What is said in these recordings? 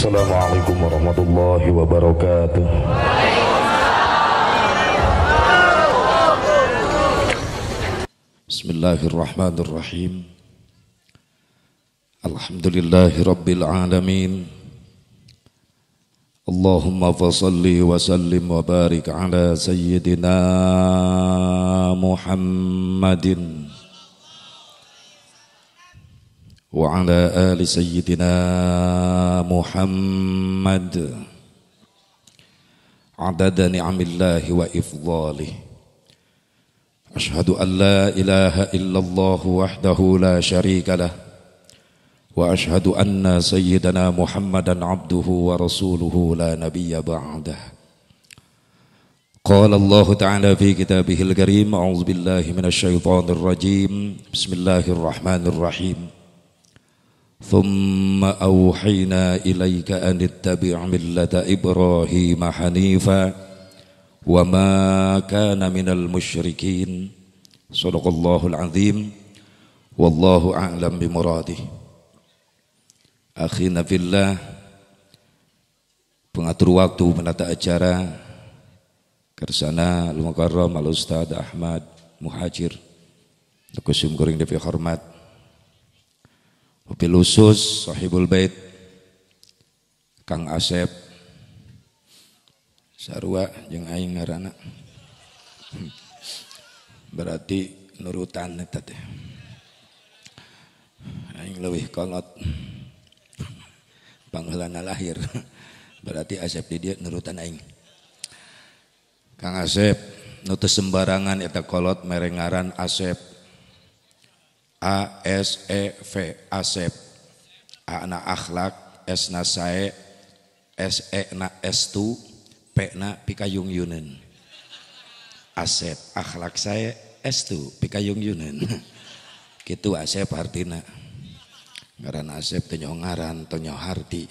Assalamualaikum warahmatullahi wabarakatuh. Bismillahirrahmanirrahim. Alhamdulillahi rabbil alamin. Allahumma fasalli wa sallim wa barik ala sayyidina Muhammadin wa ala ali sayyidina Muhammad adada ni'amillahi wa ifdhalih. Ashhadu an la ilaha illallah wahdahu la syarika lah wa ashhadu anna sayyidana Muhammadan abduhu wa rasuluhu la nabiyya ba'dah. Qala Allah ta'ala fi kitabihil karim, a'udzu billahi minasy syaithanir rajim. Bismillahirrahmanirrahim. Thumma awhayna ilayka an ittabi' millata Ibrahim hanifa wa ma kana minal musyrikin. Shadaqallahul azim. Wallahu a'lam bimuradih. Akhina fillah, pengatur waktu, penata acara kersana Al-Mukarram Al-Ustaz Ahmad Muhajir Kusum Kuring Devi Hormat, Wabil Usus Sahibul Bait Kang Asep sarua jeung aing ngaranna berarti nurutan eta teh aing leuwih kolot pangheulana lahir berarti Asep di dia nurutan aing. Kang Asep nu teu sembarangan eta kolot merengaran Asep, A S E V, Asep. A na akhlak, S na sae, S E na estu, P na pikayung yuneun. Asep akhlak sae, estu pikayung yuneun. Kitu Asep artina. Ngaran Asep teu nyaho ngaran, teu nyaho harti.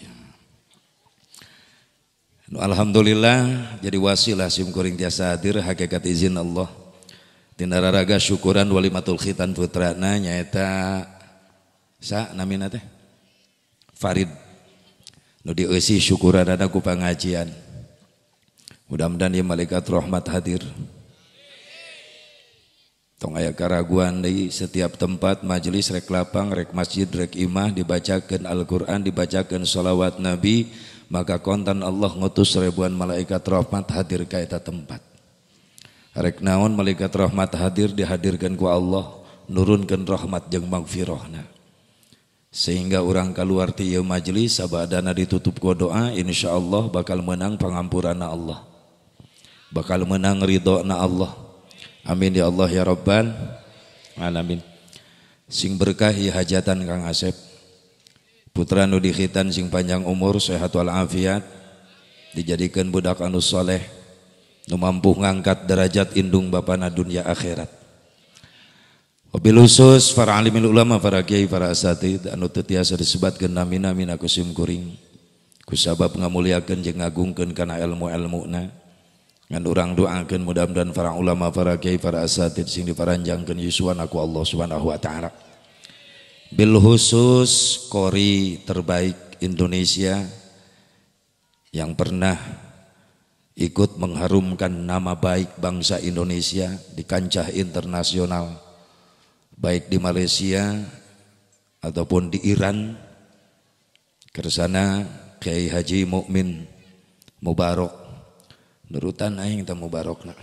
Alhamdulillah jadi wasilah sim kuring tiasa hadir hakikat izin Allah. Tina raraga syukuran walimatul khitan putrana nyaeta sa namina teh Farid. Nu dieusi syukuranana ku pangajian. Mudah-mudahan ieu malaikat rahmat hadir. Tong aya karaguan deui setiap tempat majelis rek lapang rek masjid rek imah dibacakeun Al-Qur'an dibacakeun sholawat Nabi, maka kontan Allah ngutus ribuan malaikat rahmat hadir ka eta tempat. Rek naon malaikat rahmat hadir dihadirkan ku Allah nurunkeun rahmat jeung magfirahna. Sehingga urang kaluar ti ieu majelis sabadana ditutup ku doa, insyaallah bakal menang pangampuranna Allah. Bakal menang ridhona Allah. Amin ya Allah ya Rabbal alamin. Sing berkah ieu hajatan Kang Asep. Putra nu dikhitan sing panjang umur, sehat wal afiat, dijadikeun budak anu soleh, nu mampu ngangkat derajat indung bapana dunia akhirat. Wabil khusus para alimil ulama, para kiai, para asatid anu teu tiasa disebatkeun nami-nami ku sim kuring, ku sabab ngamuliakeun jeung ngagungkeun kana ilmu-ilmuna. Ngan urang doakeun mudah-mudahan para ulama, para kiai, para asatid sing diparanjangkeun yuswan aku Allah Subhanahu wa taala. Bil khusus qori terbaik Indonesia yang pernah ikut mengharumkan nama baik bangsa Indonesia di kancah internasional, baik di Malaysia ataupun di Iran. Kersana Kiai Haji Mukmin Mubarak nurutan aing teh mubarakna.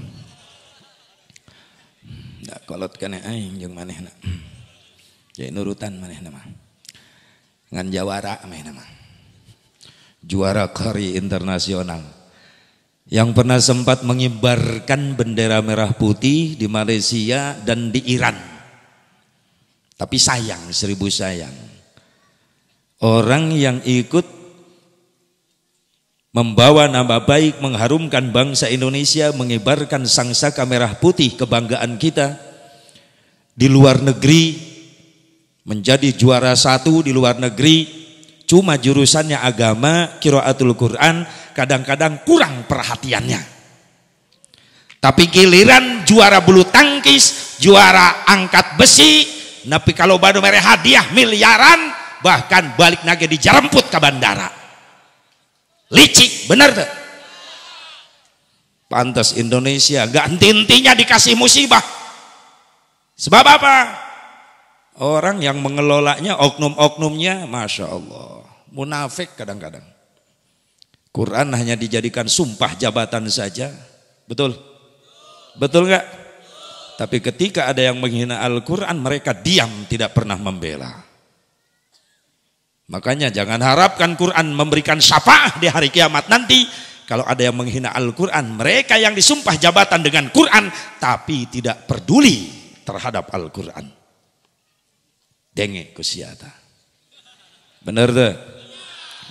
Da kolot kana aing jeung manehna. Jadi nurutan manehna mah. Ngan jawara manehna mah. Juara qari internasional. Yang pernah sempat mengibarkan bendera merah putih di Malaysia dan di Iran. Tapi sayang, seribu sayang. Orang yang ikut membawa nama baik, mengharumkan bangsa Indonesia, mengibarkan sangsaka merah putih kebanggaan kita di luar negeri, menjadi juara satu di luar negeri, cuma jurusannya agama, qiraatul Quran, kadang-kadang kurang perhatiannya. Tapi giliran juara bulu tangkis, juara angkat besi, tapi kalau badu mere hadiah miliaran, bahkan balik nage dijaremput ke bandara. licik, benar tuh. Pantas Indonesia gak henti-hentinya dikasih musibah. Sebab apa? Orang yang mengelolanya, oknum-oknumnya, Masya Allah, munafik kadang-kadang. Quran hanya dijadikan sumpah jabatan saja. Betul? Betul gak? Tapi ketika ada yang menghina Al-Quran, mereka diam, tidak pernah membela. Makanya jangan harapkan Quran memberikan syafaat di hari kiamat nanti. Kalau ada yang menghina Al-Quran, mereka yang disumpah jabatan dengan Quran tapi tidak peduli terhadap Al-Quran. Denge kusiata. Bener deh.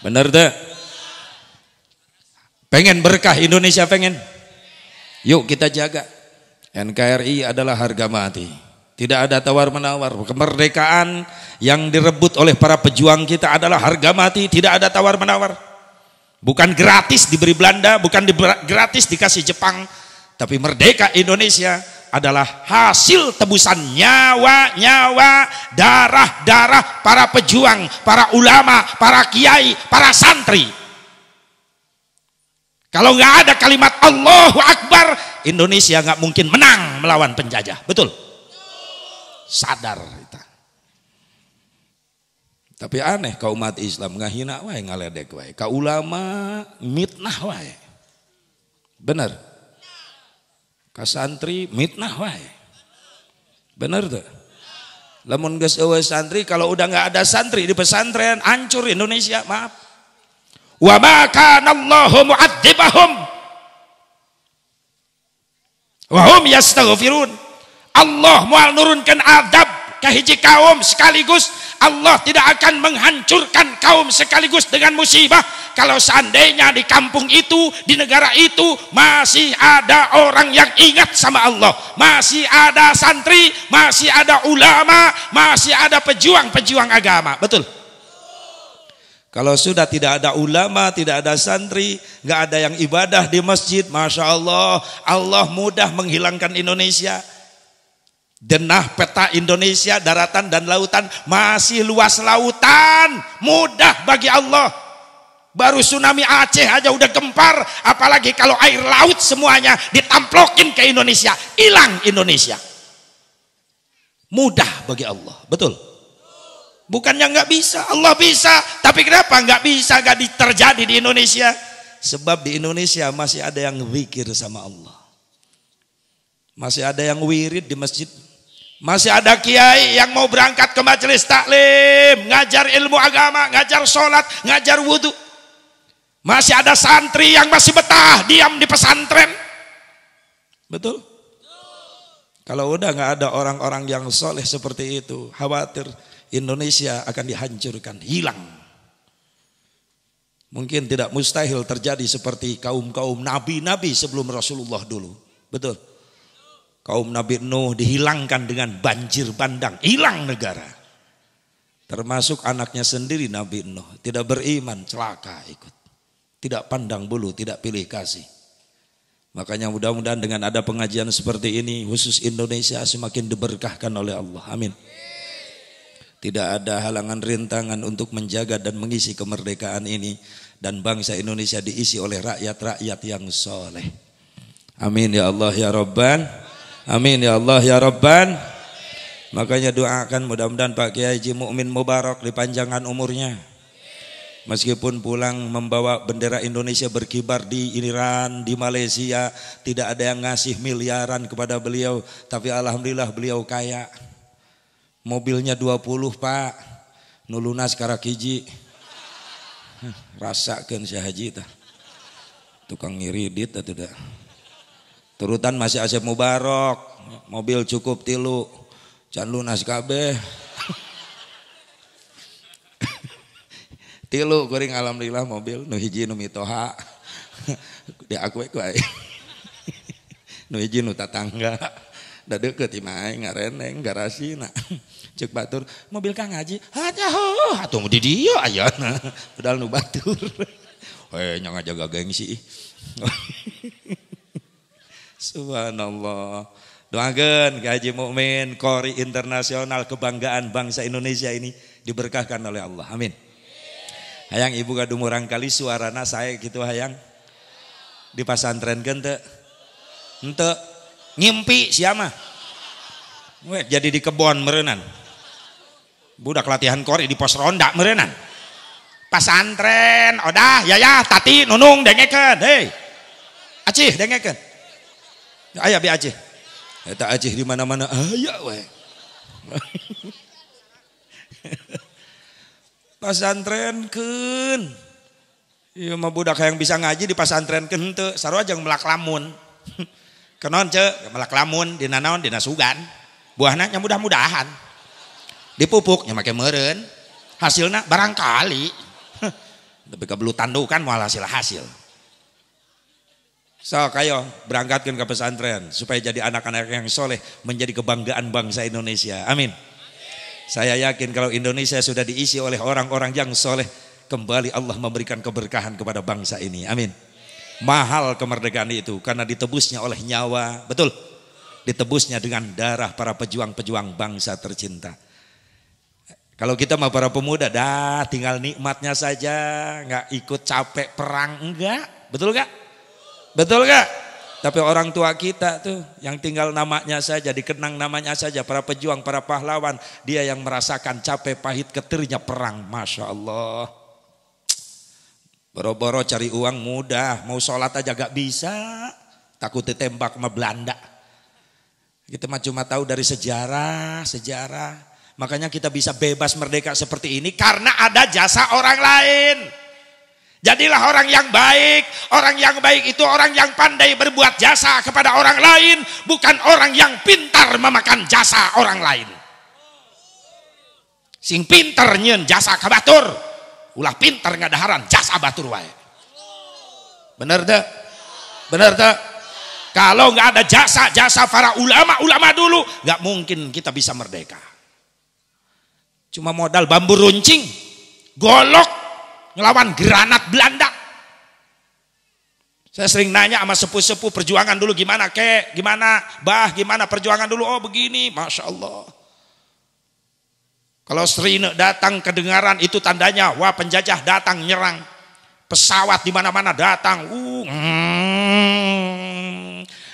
Bener deh. Pengen berkah Indonesia, pengen? Yuk kita jaga. NKRI adalah harga mati. Tidak ada tawar-menawar. Kemerdekaan yang direbut oleh para pejuang kita adalah harga mati, tidak ada tawar-menawar. Bukan gratis diberi Belanda, bukan gratis dikasih Jepang, tapi merdeka Indonesia adalah hasil tebusan nyawa-nyawa, darah-darah para pejuang, para ulama, para kiai, para santri. Kalau nggak ada kalimat Allahu Akbar, Indonesia nggak mungkin menang melawan penjajah. Betul? Sadar kita. Tapi aneh kau umat Islam ngahina wae, ngaledek wae. Kau ulama mitnah wae. Bener? Ka santri mitnah wae. Bener tuh? Lamun geus eueuh santri, kalau udah nggak ada santri di pesantren, hancur Indonesia, maaf. Wa ma kana Allahu mu'adzibahum wa hum yastaghfirun. Allah moal nurunkeun adab ka hiji kaum sekaligus. Allah tidak akan menghancurkan kaum sekaligus dengan musibah kalau seandainya di kampung itu, di negara itu masih ada orang yang ingat sama Allah, masih ada santri, masih ada ulama, masih ada pejuang-pejuang agama. Betul? Kalau sudah tidak ada ulama, tidak ada santri, nggak ada yang ibadah di masjid, Masya Allah, Allah mudah menghilangkan Indonesia. Denah peta Indonesia, daratan dan lautan, masih luas lautan, mudah bagi Allah. Baru tsunami Aceh aja udah gempar, apalagi kalau air laut semuanya ditamplokin ke Indonesia, hilang Indonesia. Mudah bagi Allah, betul? Bukannya nggak bisa, Allah bisa. Tapi kenapa nggak bisa, nggak terjadi di Indonesia? Sebab di Indonesia masih ada yang zikir sama Allah, masih ada yang wirid di masjid. Masih ada kiai yang mau berangkat ke majelis taklim, ngajar ilmu agama, ngajar sholat, ngajar wudhu. Masih ada santri yang masih betah diam di pesantren. Betul? Kalau udah nggak ada orang-orang yang soleh seperti itu, khawatir Indonesia akan dihancurkan, hilang. Mungkin tidak mustahil terjadi seperti kaum-kaum nabi-nabi sebelum Rasulullah dulu. Betul? Kaum Nabi Nuh dihilangkan dengan banjir bandang, hilang negara. Termasuk anaknya sendiri Nabi Nuh, tidak beriman, celaka ikut. Tidak pandang bulu, tidak pilih kasih. Makanya mudah-mudahan dengan ada pengajian seperti ini, khusus Indonesia semakin diberkahkan oleh Allah. Amin. Tidak ada halangan rintangan untuk menjaga dan mengisi kemerdekaan ini. Dan bangsa Indonesia diisi oleh rakyat-rakyat yang soleh. Amin ya Allah ya Rabban. Amin ya Allah ya Rabban. Makanya doakan mudah-mudahan Pak Kiai Haji Mukmin Mubarak dipanjangkan umurnya. Meskipun pulang membawa bendera Indonesia berkibar di Iran, di Malaysia, tidak ada yang ngasih miliaran kepada beliau, tapi alhamdulillah beliau kaya. Mobilnya 20 Pak, nulunas karak hiji. Rasakeun si haji tah. Tukang ngiridit atuh da. Turutan masih Asep Mubarak, mobil cukup 3, can lunas kabeh. 3 kuring alhamdulillah mobil, nu hiji nu mitoha. Diakui ku aing. Nu hiji nu tatangga. Da deukeut imah aing ngareneng garasina. Cek batur, mobil Kang Haji, heuh atuh di dieu ayeuna. Padahal nu batur. Weh nya ngajaga gengsi. Subhanallah. Doakeun Kiai Haji Mukmin, Qori internasional, kebanggaan bangsa Indonesia ini diberkahkan oleh Allah. Amin. Hayang ibu gadumurang kali suarana saya gitu hayang. Di pasantren gente. Ente ngimpi siapa? Weh, jadi di kebon merenan. Budak latihan kori di pos ronda merenan. Pasantren, odah, yaya, tati, nunung, dengekeun. Hei, acih, dengekeun. Aya bi acih. Eta acih di mana-mana aya weh. Pasantrenkeun. Ieu mah budak yang bisa ngaji di pasantrenkeun teu, sarua jeung melak lamun. Kenon ceuk, melak lamun dina naon dina sugan. Buahna nya mudah-mudahan. Dipupuk nya make meureun. Hasilna barangkali. Tapi kabelu tandukan moal hasil. So kayo berangkatkan ke pesantren supaya jadi anak-anak yang soleh, menjadi kebanggaan bangsa Indonesia. Amin. Saya yakin kalau Indonesia sudah diisi oleh orang-orang yang soleh, kembali Allah memberikan keberkahan kepada bangsa ini. Amin. Mahal kemerdekaan itu karena ditebusnya oleh nyawa, betul. Ditebusnya dengan darah para pejuang-pejuang bangsa tercinta. Kalau kita mah para pemuda, dah tinggal nikmatnya saja, nggak ikut capek perang, enggak, betul gak? Betul gak? Tapi orang tua kita tuh yang tinggal namanya saja, dikenang namanya saja, para pejuang, para pahlawan, dia yang merasakan capek pahit ketirnya perang, masya Allah. Boro-boro cari uang mudah, mau sholat aja gak bisa, takut ditembak sama Belanda. Kita mah cuma tahu dari sejarah. Makanya kita bisa bebas merdeka seperti ini karena ada jasa orang lain. Jadilah orang yang baik. Orang yang baik itu orang yang pandai berbuat jasa kepada orang lain, bukan orang yang pintar memakan jasa orang lain. Sing pintar nyeun jasa ka batur, ulah pintar ngadaharan jasa batur wae. Bener teu? Bener teu? Kalau nggak ada jasa para ulama dulu, nggak mungkin kita bisa merdeka. Cuma modal bambu runcing, golok, ngelawan granat Belanda. Saya sering nanya sama sepuh-sepuh perjuangan dulu gimana kek, gimana bah, gimana perjuangan dulu, oh begini, masya Allah. Kalau Serine datang kedengaran itu tandanya, wah penjajah datang nyerang. Pesawat di mana-mana datang,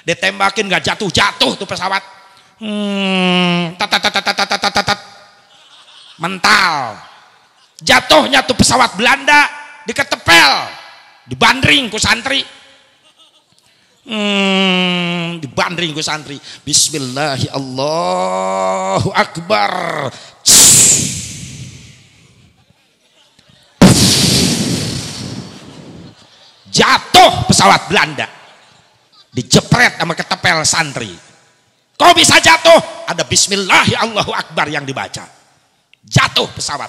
ditembakin nggak jatuh tuh pesawat, mental. Jatuhnya tuh pesawat Belanda diketepel, dibandring ku santri. Dibandring ku santri. Bismillahirrahmanirrahim, Allahu Akbar. Jatuh pesawat Belanda, dijepret sama ketepel santri. Kok bisa jatuh? Ada Bismillahirrahmanirrahim, Allahu Akbar yang dibaca. Jatuh pesawat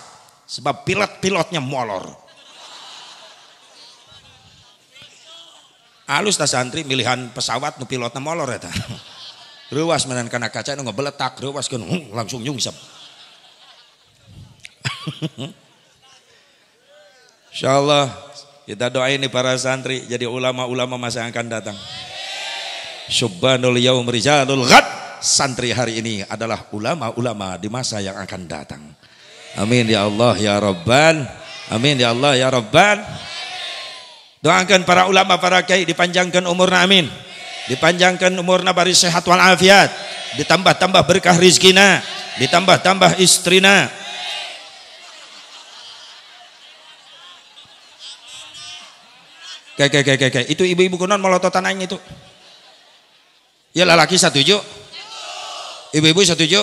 sebab pilotnya molor. Halus ta santri milihan pesawat nu pilotnya molor eta. Reuwas menan kana kaca nu ngebeletak, rewas langsung nyungsep. Insyaallah kita doain nih para santri jadi ulama-ulama masa yang akan datang. Subhanul yaum rijalul ghad. Santri hari ini adalah ulama-ulama di masa yang akan datang. Amin ya Allah ya Rabban. Amin ya Allah ya Rabban. Doakan para ulama, para kiai dipanjangkan umurna, amin. Dipanjangkan umurna bari sehat wal afiat, ditambah-tambah berkah rizkina, ditambah-tambah istrina. Kayak itu ibu-ibu kunon melototan aing itu. Ya lelaki setuju? Ibu-ibu setuju?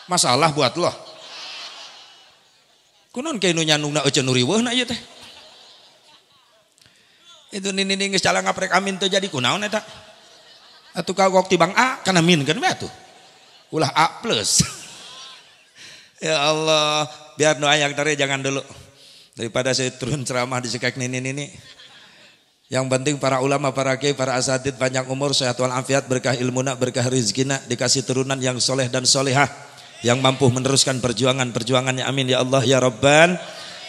Masalah buat lo. Kunon kayak nunyanungna ece nuriweuhna ieu teh. Itu nini geus cala ngaprek amin teu jadi kunaon eta? Atuh kagok tibang A kana minkeun we atuh. Ulah A+. Ya Allah, biar nu aya tare jangan dulu. Daripada saya turun ceramah di sekek nini. Yang penting para ulama, para kiai, para asatid panjang umur, sehat wal afiat, berkah ilmuna, berkah rizkina, dikasih turunan yang soleh dan solehah, yang mampu meneruskan perjuangannya, amin ya Allah ya Rabban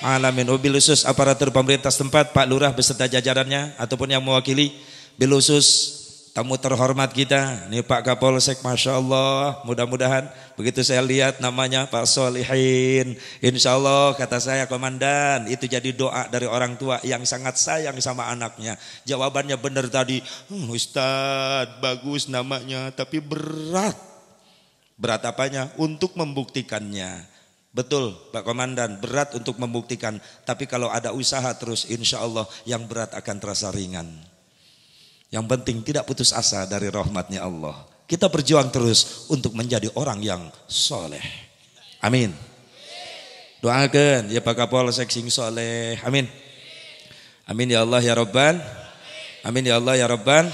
alamin. Wabil khusus aparatur pemerintah setempat, Pak Lurah beserta jajarannya ataupun yang mewakili, bil khusus tamu terhormat kita, nih Pak Kapolsek, Masya Allah, mudah-mudahan begitu saya lihat namanya Pak Solihin, insya Allah kata saya komandan, itu jadi doa dari orang tua yang sangat sayang sama anaknya. Jawabannya benar tadi, Ustadz bagus namanya, tapi berat. Berat apanya? Untuk membuktikannya. Betul Pak Komandan, berat untuk membuktikan, tapi kalau ada usaha terus insya Allah yang berat akan terasa ringan. Yang penting tidak putus asa dari rahmatnya Allah. Kita berjuang terus untuk menjadi orang yang soleh. Amin. Doakan ya Pak Kapolsek sing soleh. Amin. Amin ya Allah ya Rabban. Amin ya Allah ya Rabban.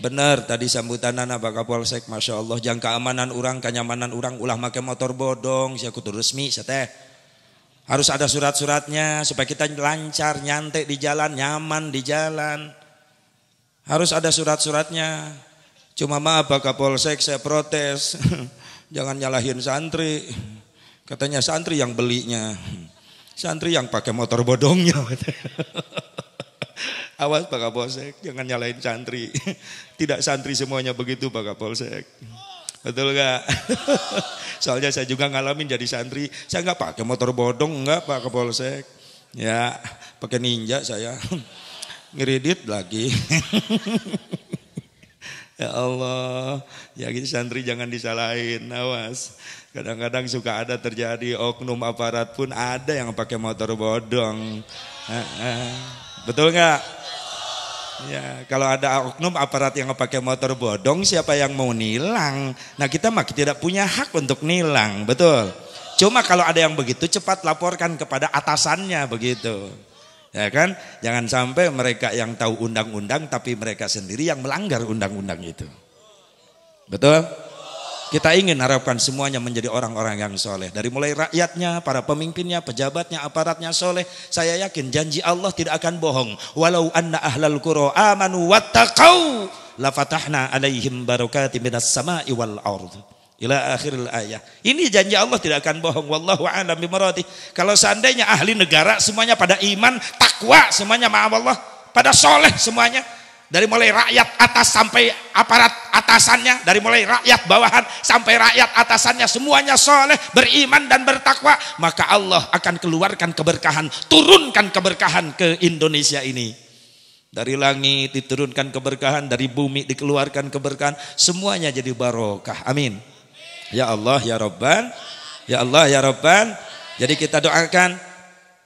Benar tadi sambutan anak Pak Kapolsek, Masya Allah, jang keamanan orang, kenyamanan orang, ulah make motor bodong, saya kudu resmi, seteh. Harus ada surat-suratnya supaya kita lancar, nyantai di jalan, nyaman di jalan. Harus ada surat-suratnya. Cuma maaf Pak Kapolsek, saya protes. Jangan nyalahin santri. Katanya santri yang belinya. Santri yang pakai motor bodongnya. Awas Pak Kapolsek, jangan nyalahin santri. Tidak santri semuanya begitu Pak Kapolsek. Betul gak? Soalnya saya juga ngalamin jadi santri. Saya nggak pakai motor bodong, enggak Pak Kapolsek. Ya, pakai ninja saya. Ngeredit lagi. Ya Allah, ya gitu santri jangan disalahin, awas. Kadang-kadang suka ada terjadi oknum aparat pun ada yang pakai motor bodong. Betul nggak? Ya, kalau ada oknum aparat yang pakai motor bodong, siapa yang mau nilang? Nah kita mah tidak punya hak untuk nilang, betul. Cuma kalau ada yang begitu cepat laporkan kepada atasannya begitu. Ya kan, jangan sampai mereka yang tahu undang-undang tapi mereka sendiri yang melanggar undang-undang itu. Betul? Kita ingin harapkan semuanya menjadi orang-orang yang soleh. Dari mulai rakyatnya, para pemimpinnya, pejabatnya, aparatnya soleh. Saya yakin janji Allah tidak akan bohong. Walau anna ahlal qura amanu wattaqau la fatahna alaihim barakatim minas sama'i wal ardh. Ila akhiril ayah. Ini janji Allah tidak akan bohong. Wallahu a'lam bimaradih. Kalau seandainya ahli negara semuanya pada iman, takwa, semuanya maaf Allah, pada soleh semuanya. Dari mulai rakyat atas sampai aparat atasannya, dari mulai rakyat bawahan sampai rakyat atasannya, semuanya soleh, beriman dan bertakwa, maka Allah akan keluarkan keberkahan, turunkan keberkahan ke Indonesia ini. Dari langit diturunkan keberkahan, dari bumi dikeluarkan keberkahan, semuanya jadi barokah. Amin. Ya Allah ya Rabban, ya Allah ya Rabban. Jadi kita doakan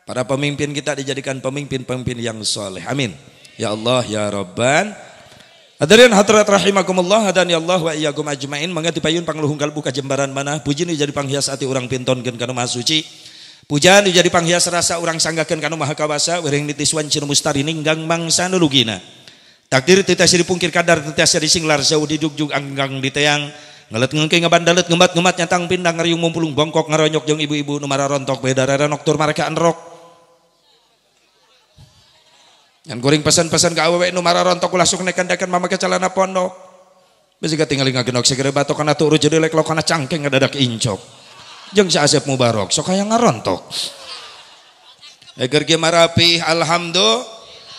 para pemimpin kita dijadikan pemimpin-pemimpin yang soleh. Amin. Ya Allah ya Rabban. Hadirin hadirat rahimakumullah, hadani Allah wa iyyakum ajmain. Mangga dipayun pangluhung kalbu ka jembaran mana, puji nu jadi panghias ati urang pintonkeun kana maha suci. Pujian nu jadi panghias rasa urang sanggakeun kana maha kawasa, wering nitiswan cinu mustari ninggang mangsa nulugina. Takdir teu tiasa dipungkir kadar, teu tiasa disinglar jauh didugjug anggang diteang. Ngelet ngengke ngabandalet ngemat-ngemat nyatang pindang ngariung mumpulung bongkok ngaronyok jeung ibu-ibu nu mararontok bedara noktur mareka enrok. Yang goreng pesan-pesan ke awewe nu mararontok ulah sok nekan-nekan mamake celana pondok. Besi tinggal ngagenok segere batok kana turu jadi lek lokana cangkeng ngadadak incok. Jeung si Asep Mubarok sok aya ngarontok. Eger ge marapi alhamdulillah.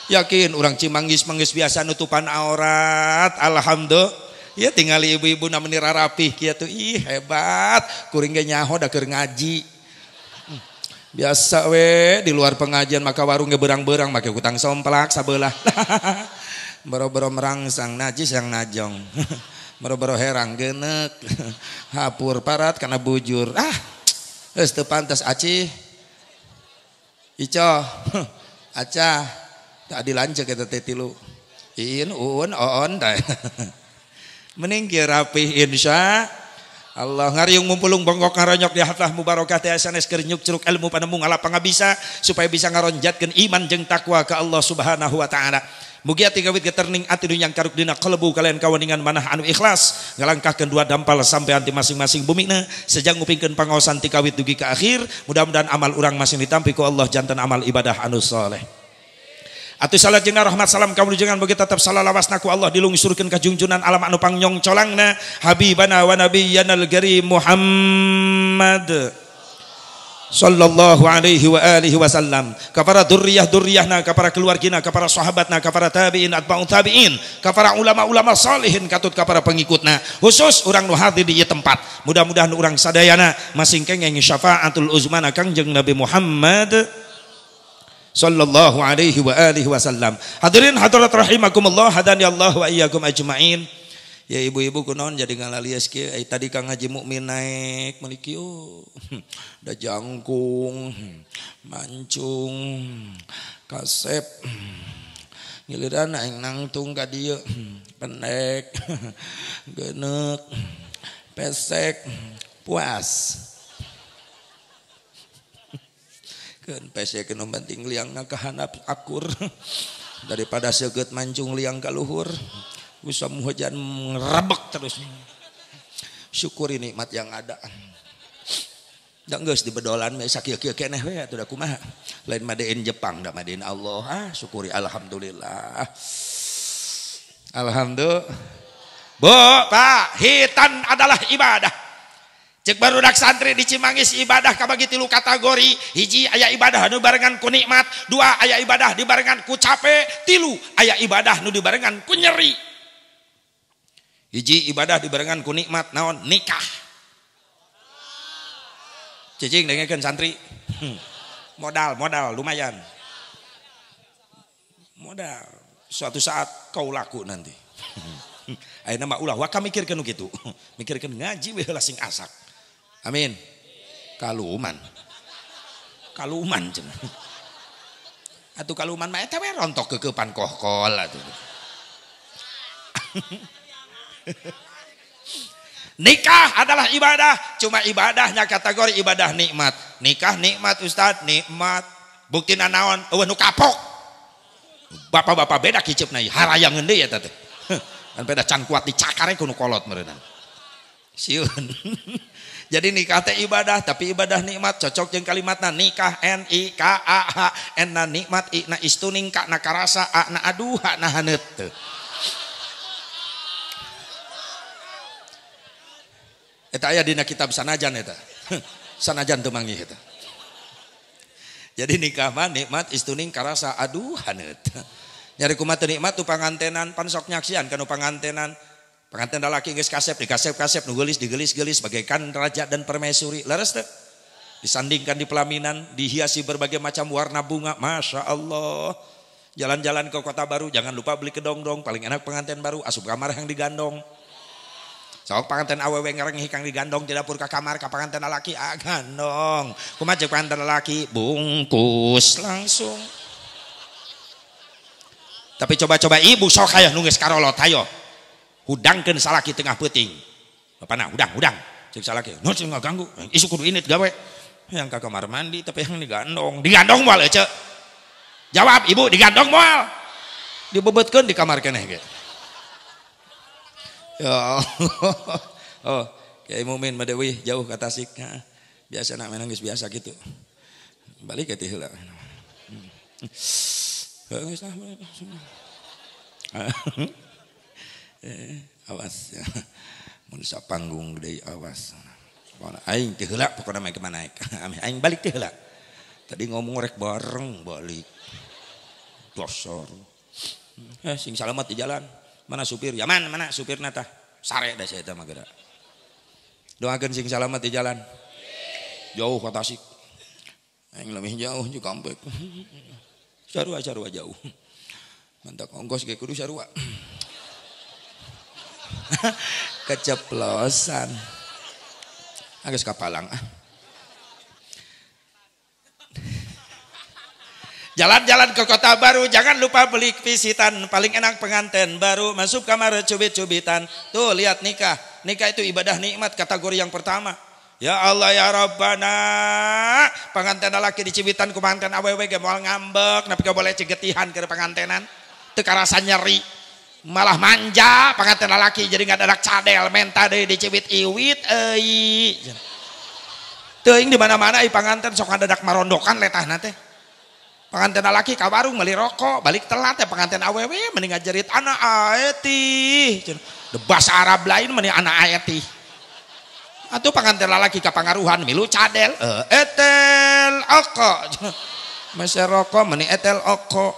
Yakin urang Cimanggis manggis biasa nutupan aurat alhamdulillah. Ya tinggal ibu-ibu namanya rapih kieu ih hebat kuring ge nyaho da keur ngaji. Biasa we di luar pengajian maka warung ge berang-berang make kutang somplak sabelah. Boro-boro merangsang najis yang najong. Boro-boro herang geuneuk. Hapur parat kana bujur. Geus teu pantes aci. Ico. Aca. Tak dilanceuk eta teh tilu. Iin uun oon tah. Mending kieu rapih insya Allah. Ngariung mumpulung bongkok ngaronyok di hatlah mubarakah teh sanes keur nyuk curug ilmu panemu ngalapang bisa supaya bisa ngaronjatkeun iman jeung takwa ka Allah Subhanahu wa taala. Mugi ati gawit geterning ati nu nyang karuk dina kalbu kalian kaweningan manah anu ikhlas ngalangkahkeun dua dampal sampai anti masing-masing bumina sejang ngupingkeun pangaosan ti kawit dugi ka akhir. Mudah-mudahan amal urang masing ditampi ku Allah jantan amal ibadah anu saleh. Atuh salat jeung rahmat salam kawilujengan bagi tetap salalawasna ku Allah dilungsurkeun ka junjunan alam anu pangyong colangna habibana wa nabiyyana al-karim Muhammad sallallahu alaihi wa alihi wasallam, kepada durriyah-durriyahna, kepada keluargina, kepada sahabatna, kepada tabi'in, atba'ut tabi'in, kepada ulama-ulama salihin, katut kepada pengikutna, khusus orang nu hadir di ieu tempat. Mudah-mudahan orang sadayana masing kenging syafaatul uzmana Kangjeng Nabi Muhammad sallallahu alaihi wa alihi wasallam. Hadirin hadirat rahimakumullah, hadani Allah wa iyyakum ajmain. Ya ibu-ibu kunaon jadi ngalalias kieu tadi Kang Haji Mukmin naik meuli kieu da jangkung mancung kasep giliran aing nangtung ka dieu pendek geuneuk pesek puas keun pesek nu penting liangna ka handap akur daripada seukeut mancung liang ka luhur. Usah hujan ngerebek terus. Syukuri nikmat yang ada. Da geus di bedolan we sakieu-kieu keneh we atuh da kumaha. Lain madein Jepang da madein Allah. Syukuri alhamdulillah. Alhamdulillah. Bu, Pak, hitan adalah ibadah. Cek barudak santri di Cimangis ibadah kabagi 3 kategori. Hiji aya ibadah nu barengan ku nikmat, 2 aya ibadah dibarengan ku capek, 3 aya ibadah nu dibarengan ku nyeri. Hiji ibadah dibarengan ku nikmat naon nikah. Cicing dengekeun santri. Modal lumayan. Modal suatu saat kau laku nanti. Ayeuna mah ulah wa kamikirkeun nu kitu. Mikirkeun ngaji we heula sing asak. Amin. Kaluman cenah. Atuh kaluman mah eta we rontok kekeupan kohkol atuh. Nikah adalah ibadah, cuma ibadahnya kategori ibadah nikmat. Nikah nikmat Ustaz, nikmat. Buktina naon? Eueuh nu kapok. Bapak-bapak beda kiceupna ieu, harayangeun deui eta teh. Kan beda can kuat dicakare ku nu kolot meureunna. Sieun. Jadi nikah teh ibadah, tapi ibadah nikmat cocok jeung kalimatna nikah N-I-K-A-H. N-na nikmat, I-na istuning, K-na karasa, A-na aduh, H-na haneut teu. Eta aya dina kitab sanajan eta. Sanajan teu manggih eta. Jadi nikah mah nikmat istuning karasa aduh haneut. Nyari kumaha teu nikmat tu pangantenan pan sok nyaksian kana pangantenan. Pengantin lalaki geus kasep dikasep-kasep nu geulis digelis-gelis bagaikan raja dan permaisuri. Leres teu? Disandingkan di pelaminan, dihiasi berbagai macam warna bunga. Masya Allah. Jalan-jalan ke Kota Baru jangan lupa beli kedong-dong. Paling enak pengantin baru asup kamar yang digandong. Sok panganten awewe ngereng hikang digandong di dapur ke kamar ke panganten laki gandong. Kumaha jeung panganten laki bungkus langsung. Tapi coba-coba ibu sok aya nu geus karolot hayo. Hudangkeun salaki tengah peuting. Bapana hudang. Cek salaki, "Nu cing ngaganggu. Isu kudu init gawe." Yang ke kamar mandi tapi yang digandong. Digandong moal ece. Jawab ibu digandong moal. Dibebetkeun di kamar keneh ge. Ya Allah. Oh, Kiai Mumin Madewi jauh ke Tasik. Biasa nak menangis biasa gitu. Balik ke teh heula. Awas. Mun sapanggung deui awas. Aing teh heula pokona mah kemana naik. Aing balik teh heula. Tadi ngomong rek bareng balik. Dosor. Sing salamet di jalan. Mana supir? Ya mana supirna tah? Sare da saya teh mah geura. Doakeun sing salamet di jalan. Jauh ka Tasik. Aing lebih jauh juga Kampek. Sarua jauh. Mantak ongkos ge kudu sarua. Keceplosan. Geus kapalang ah. Jalan-jalan ke Kota Baru, jangan lupa beli visitan. Paling enak pengantin baru masuk kamar cubit-cubitan. Tuh lihat nikah. Nikah itu ibadah nikmat kategori yang pertama. Ya Allah ya Rabbana. Pengantin laki dicibitan ku pengantin awewe ge moal ngambek, napi ka boleh cegetihan ke pengantinan. Teu karasa nyeri. Malah manja pengantin laki jadi ngadadak cadel menta deui dicibit iwit euy. Teuing di mana-mana i pengantin sok ngadadak marondokan letahna teh. Pengantin laki ka warung meuli rokok, balik telat ya pengantin awewe mending ngajerit anak aeti. The bahasa Arab lain mending anak aeti. Atuh panganten lalaki kapangaruhan milu cadel. Etel oko. Mese rokok meni etel oko.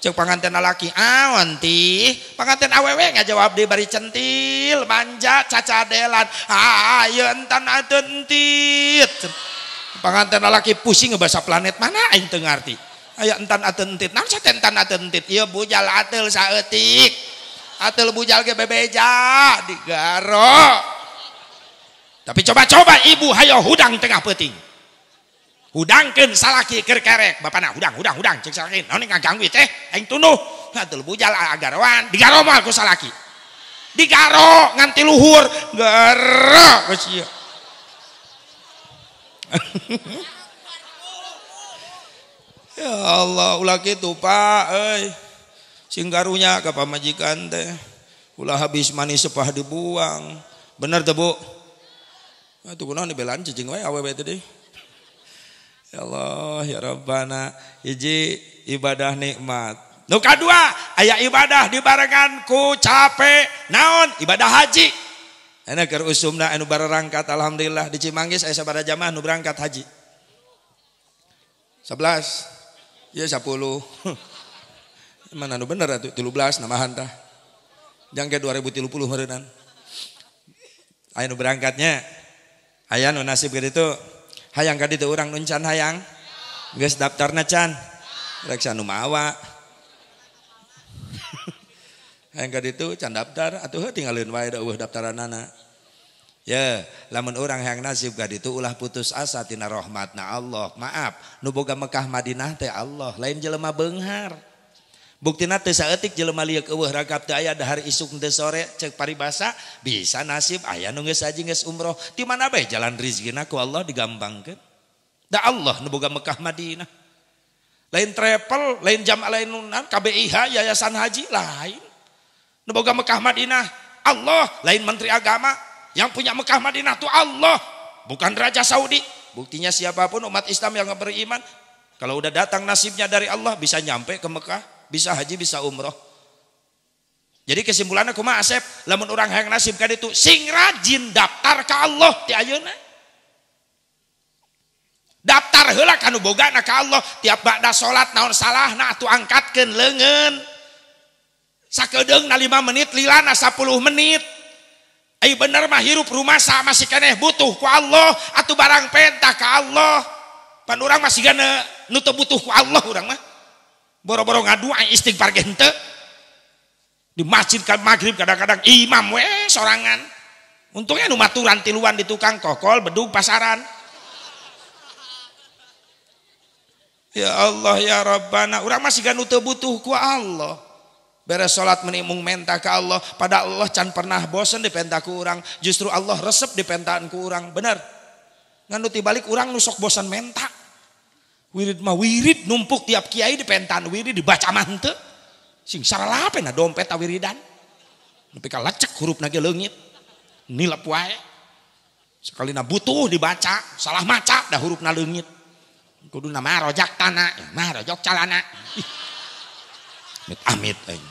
Cek panganten lalaki awanti. Panganten awewe ngajawab di bari centil manja cacadelan. Ayo entan atentit. Panganten lalaki pusing ngebasa planet mana aing teu ngarti. Aya entan atentit. Naon satentan atentit? Ieu bujal ateul saeutik. Ateul bujal ge bebeja digaro. Tapi coba-coba ibu hayo hudang tengah peuting. Hudangkeun salaki keur kerek. Bapana hudang cek salaki. Naon ngaganggu teh aing tunduh. Ateul bujal agaroan digaro moal ku salaki. Digaro nganti luhur. Garo geus ieu. Ya Allah ulah kitu Pak euy. Sing garunya ka pamajikan teh. Ulah habis manis sepah dibuang. Bener teh Bu? Atuh kunaon dibelaan cicing wae awewe teh deui. Ya Allah ya Rabbana hiji ibadah nikmat. Nu kadua aya ibadah dibarengan ku capek naon ibadah haji. Enak keur usumna anu barangkat alhamdulillah di Cimanggis aya sabaraha jamaah nu berangkat haji. 11 ya 10. Mana nu bener atuh 13 namahan tah. Jangke 2030 meureunnan. Aya nu berangkatnya aya nu nasib kitu hayang ka ditu urang nun can hayang geus daftarna can rek sanu mawa hayang ka ditu can daftar atuh tinggalin wae da eueuh daftaranana ya lamun urang hayang nasib ka ditu ulah putus asa tina rahmatna Allah maaf nu boga Mekah Madinah teh Allah lain jelema beunghar buktina teu saeutik jelema lieur eueuh ragab teu aya dahar isuk teu sore cek paribasa bisa nasib aya nu geus haji geus umroh di mana bae jalan rezekina ku Allah digampangkeun da Allah nu boga Mekah Madinah lain travel lain jam lain nunan KBIH yayasan haji lain nu boga Mekah Madinah Allah lain menteri agama yang punya Mekah Madinah tu Allah bukan Raja Saudi buktinya siapapun umat Islam yang beriman kalau udah datang nasibnya dari Allah bisa nyampe ke Mekah bisa haji bisa umroh. Jadi kesimpulannya kumaha Asep lamun urang hayang nasib ka ditu sing rajin daftar ka Allah ti ayeuna. Daftar heula kanu bogana ka Allah tiap ba'da salat naon salahna atuh angkatkeun leungeun. Sakedeungna 5 menit lilana 10 menit. Ai bener mah hirup rumasa masih keneh butuh ku Allah atuh barang perintah ka Allah. Pan urang masih gana nu teu butuh ku Allah urang mah. Boro-boro ngadu istighfar ge henteu. Di masjid ka magrib kadang-kadang imam we sorangan. Untungnya nu maturan tiluan di tukang kokol bedug pasaran. Ya Allah ya Rabbana, urang masih ganu teu butuh ku Allah. Beres salat menimung menta ka Allah, pada Allah can pernah bosen dipenta ku urang, justru Allah resep dipentaan ku urang. Bener. Nganu tibalik urang nu sok bosan menta. Wirid mah wirid numpuk tiap kiai di pentan wirid dibaca mah henteu. Sing saralapena dompet wiridan. Nepi ka lecek hurufna ge leungit. Nilep wae. Sakalina butuh dibaca, salah maca dah hurufna leungit. Kuduna mah rojak tanah, mah rojak calana. Amit aing.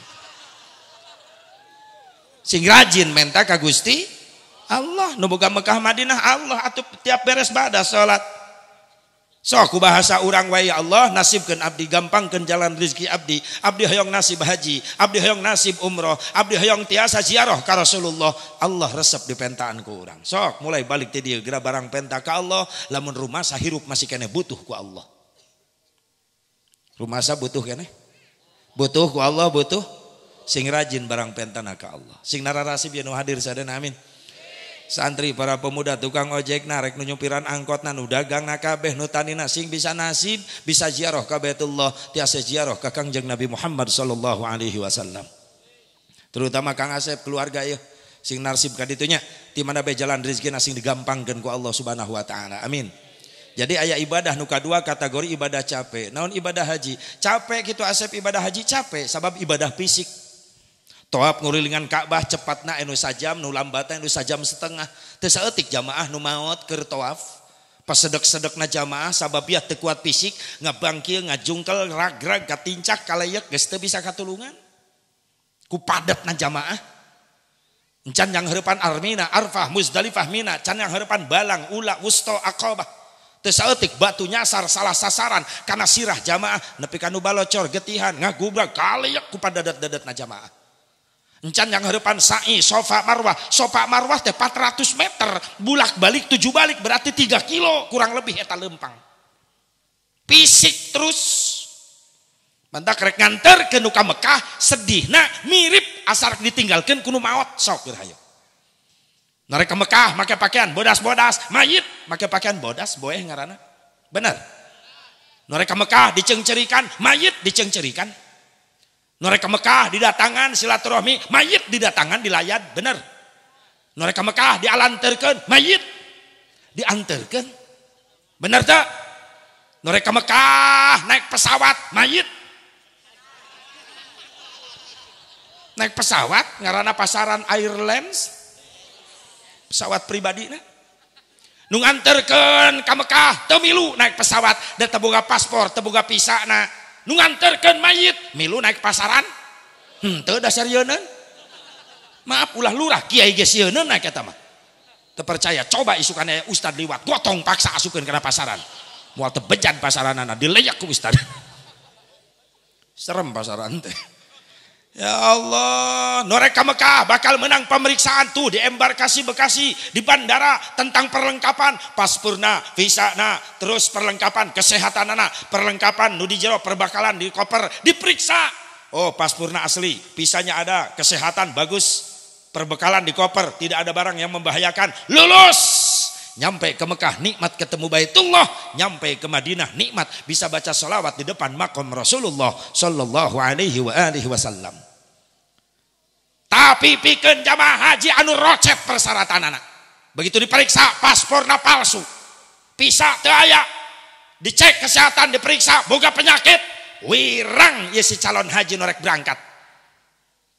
Sing rajin menta ka Gusti Allah nu boga Mekah Madinah Allah atuh tiap beres bada salat. So ku bahasa urang wae ya Allah nasibkeun abdi gampangkeun jalan rezeki abdi hoyong nasib haji abdi hoyong nasib umroh abdi hoyong tiasa ziarah ka Rasulullah Allah resep di pentaan ku urang sok mulai balik ti dieu geura barang penta ka Allah lamun rumasa hirup masih keneh butuh ku Allah rumasa butuh keneh butuh ku Allah butuh sing rajin barang pentana ka Allah sing nararasib ya nu hadir sadana amin santri para pemuda tukang ojek narek nu nyupiran angkotna nu dagangna kabeh nu tanina sing bisa nasib bisa ziarah ka Baitullah tiasa ziarah ka Kangjeng Nabi Muhammad sallallahu alaihi wasallam terutama Kang Asep keluarga ieu sing nasib ka ditunya ti mana bae jalan rezekina sing digampangkeun ku Allah Subhanahu wa taala amin. Jadi aya ibadah nu kadua kategori ibadah capek naon ibadah haji capek kitu Asep ibadah haji capek sabab ibadah fisik. Toab ngurilingan Ka'bah cepatna anu sajam nu lambatna anu sajam setengah teu saeutik jamaah nu maot keur toaf pas sedek-sedekna jamaah sabab ieu teu kuat fisik ngabangkieu ngajungkel ragrag katincak kalayeuk geus teu bisa katulungan ku padatna jamaah Encan yang harapan Armina, Arfah, Muzdalifah, Mina, can yang harapan Balang, Ula, Wusto, Aqabah. Teu saeutik batu nyasar salah sasaran karena sirah jamaah nepi ka nu balocor getihan ngagubrak kaliek ku padadat-dadatna jamaah. Encan yang harapan sa'i, Sofa Marwah teh 400 meter, bulak-balik 7 balik berarti 3 kilo kurang lebih eta lempang. Fisik terus. Mantak rek nganterkeun ka Mekah sedihna mirip asar ditinggalkeun ku nu maot sok rahayu. Narek ke Mekah make pakaian bodas-bodas, mayit make pakaian bodas boeh ngaranna. Bener. Narek ke Mekah dicengcerikan, mayit dicengcerikan. Narek ke Mekah didatangan silaturahmi, mayit didatangan dilayat, bener. Narek ke Mekah dialanterkeun, mayit dianterkeun. Bener teu? Narek ke Mekah naik pesawat, mayit naik pesawat ngaranna pasaran Airlines pesawat pribadi na nu nganterkeun ka Mekah teu milu naik pesawat da teu boga paspor teu boga visa na nu nganterkeun mayit milu naik pasaran teu dasar yeuneuh maaf ulah lurah kiai ge sieuneuh naik eta mah teu percaya coba isukan aya ustad liwat gotong paksa asukeun kana pasaran moal teu bejan pasaranana dileyak ku ustad serem pasaran teh. Ya Allah, norek ka Mekah bakal menang pemeriksaan tuh di embarkasi Bekasi di bandara tentang perlengkapan paspurna, visana, terus perlengkapan kesehatanana, perlengkapan nu di jero perbakalan di koper diperiksa. Oh, paspurna asli, visanya ada, kesehatan bagus, perbekalan di koper, tidak ada barang yang membahayakan. Lulus. Nyampe ke Mekah nikmat ketemu Baitullah, nyampe ke Madinah nikmat bisa baca sholawat di depan makom Rasulullah sallallahu alaihi wasallam. Tapi pikeun jamaah haji anu rocet persyaratanana. Begitu diperiksa pasporna palsu, visa teu aya, dicek kesehatan diperiksa boga penyakit, wirang ieu si calon haji norek berangkat.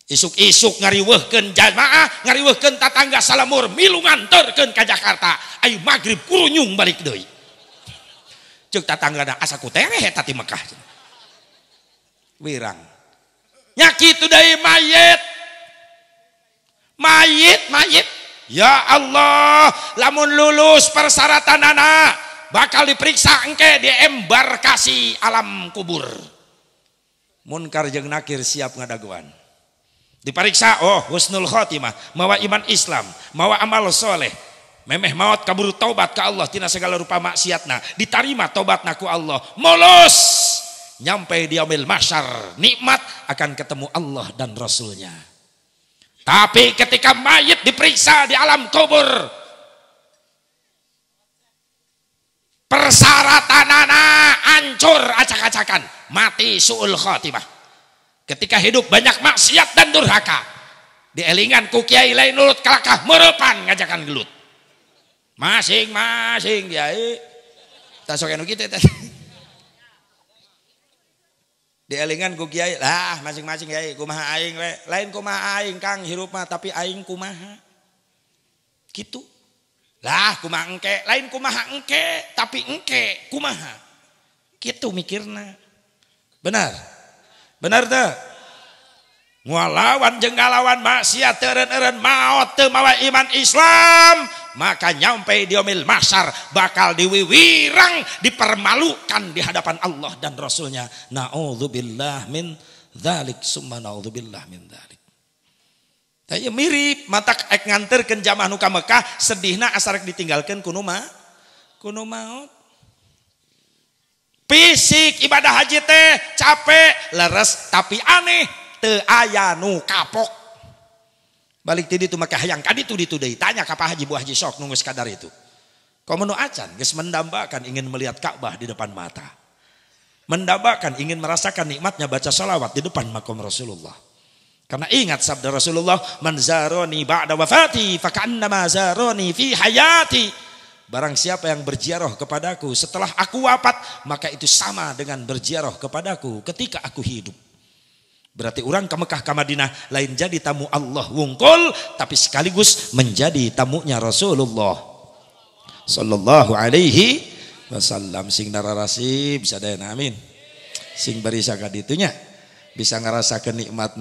Isuk-isuk ngariweuhkeun jamaah, ngariweuhkeun tatangga salamur, milu nganterkeun ka Jakarta. Ayo magrib kurunyung balik deui. Ceuk tatanggana asa ku tereh eta ti Mekah. Wirang. Nya kitu deui mayit. Ya Allah, lamun lulus persyaratanana bakal diperiksa engke di embarkasi alam kubur. Munkar jeung nakir siap ngadaguan. Diperiksa, oh husnul khotimah, mawa iman Islam, mawa amal soleh, memeh maut kaburu taubat ka Allah tina segala rupa maksiatna, ditarima taubatna ku Allah, mulus nyampe di yaumil mahsyar, nikmat akan ketemu Allah dan Rasulnya. Tapi ketika mayit diperiksa di alam kubur, persyaratanana hancur acak-acakan, mati su'ul khotimah. Ketika hidup banyak maksiat dan durhaka, dielingan ku kiai lain nurut kalakah merepan ngajakan gelut. Masing-masing kiai. Tak sok anu kitu teh. Dielingan ku kiai, lah masing-masing kiai kumaha aing we. Lain kumaha aing Kang hirup mah tapi aing kumaha. Kitu. Lah kumaha engke, lain kumaha engke tapi engke kumaha. Kitu mikirna. Benar. Benar tuh. Ngalawan jeung ngalawan maksiat teureun-eureun maot teu mawa iman Islam, maka nyampe di yaumil mahsyar bakal diwiwirang, dipermalukan di hadapan Allah dan Rasulnya. Na'udzubillah min dzalik summa na'udzubillah min dzalik. Taya mirip matak ek nganterkeun jamaah nu ka Mekah sedihna asarek ditinggalkeun kuno maot. Fisik ibadah haji teh capek, leres tapi aneh, teu aya nu kapok. Balik ti ditu make hayang ka ditu deui tanya ka Pak Haji Bu Haji sok nu geus kadar itu. Komo nu acan geus mendambakan ingin melihat Ka'bah di depan mata. Mendambakan ingin merasakan nikmatnya baca salawat di depan makom Rasulullah. Karena ingat sabda Rasulullah, man zaroni ba'da wafati faka'annama zaroni fi hayati. Barang siapa yang berziarah kepadaku setelah aku wafat, maka itu sama dengan berziarah kepadaku ketika aku hidup. Berarti orang ke Mekah ke Madinah lain jadi tamu Allah wungkul, tapi sekaligus menjadi tamunya Rasulullah sallallahu alaihi wasallam. Sing nararasi bisa daya amin. Sing barisa kaditunya. bisa ngerasakan nikmat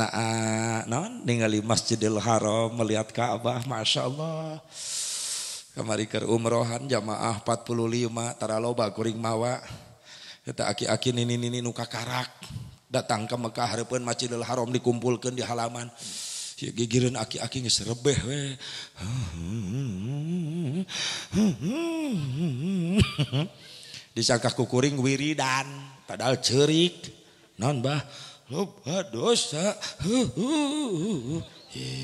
naon ningali Masjidil Haram, melihat Ka'bah, Masya Allah. Kamari keur umrohan jamaah 45 tara loba kuring mawa. Eta aki-aki nini nu kakarak datang ke Mekah hareupeun Masjidil Haram dikumpulkeun di halaman. Gigireun aki-aki geus rebeh we. Disangka ku kuring wiridan padahal ceurik. Naon bah? Loba dosa.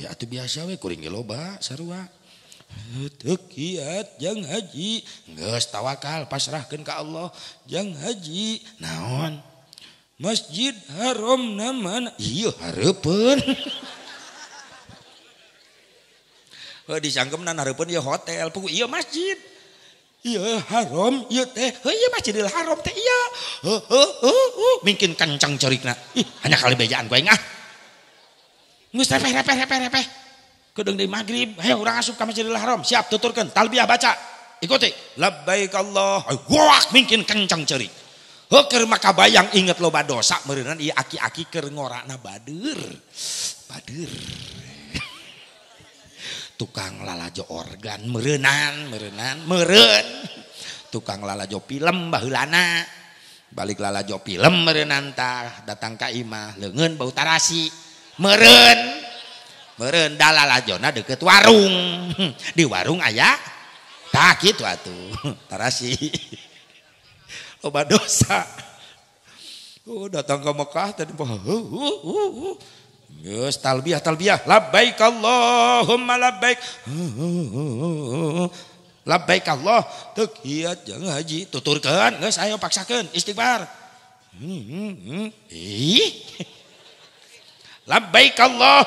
Atuh biasa we kuring ge loba sarua. Teu kiat jang haji geus tawakal pasrahkeun ka Allah jang haji naon Masjid Haram namana ieu hareupeun disangkeumna hareupeun ieu hotel pugu ieu masjid ieu haram ieu teh ieu Masjidil Haram teh ieu mungkin kencang cerikna hanya kali bejaan gue ngah geus repeh kedeng di maghrib, ayo orang asup ke Masjidil Haram, siap tuturkan, talbiyah baca, ikuti, labbaik Allah, wak mungkin kencang cerik, keur maka bayang inget loba dosa, meureunnan ieu aki-aki keur ngorana badur, tukang lalajo organ, meureun, tukang lalajo film baheulana, balik lalajo film meureunnan tah datang ka imah, leungeun bau tarasi, meureun dalalajona deket warung di warung aya tak gitu atuh tarasi loba dosa datang ke Mekah tadi geus talbiyah labbaik Allahumma labbaik Allah teu kiat jeung haji tuturkeun geus ayo paksakeun istighfar labbaik Allah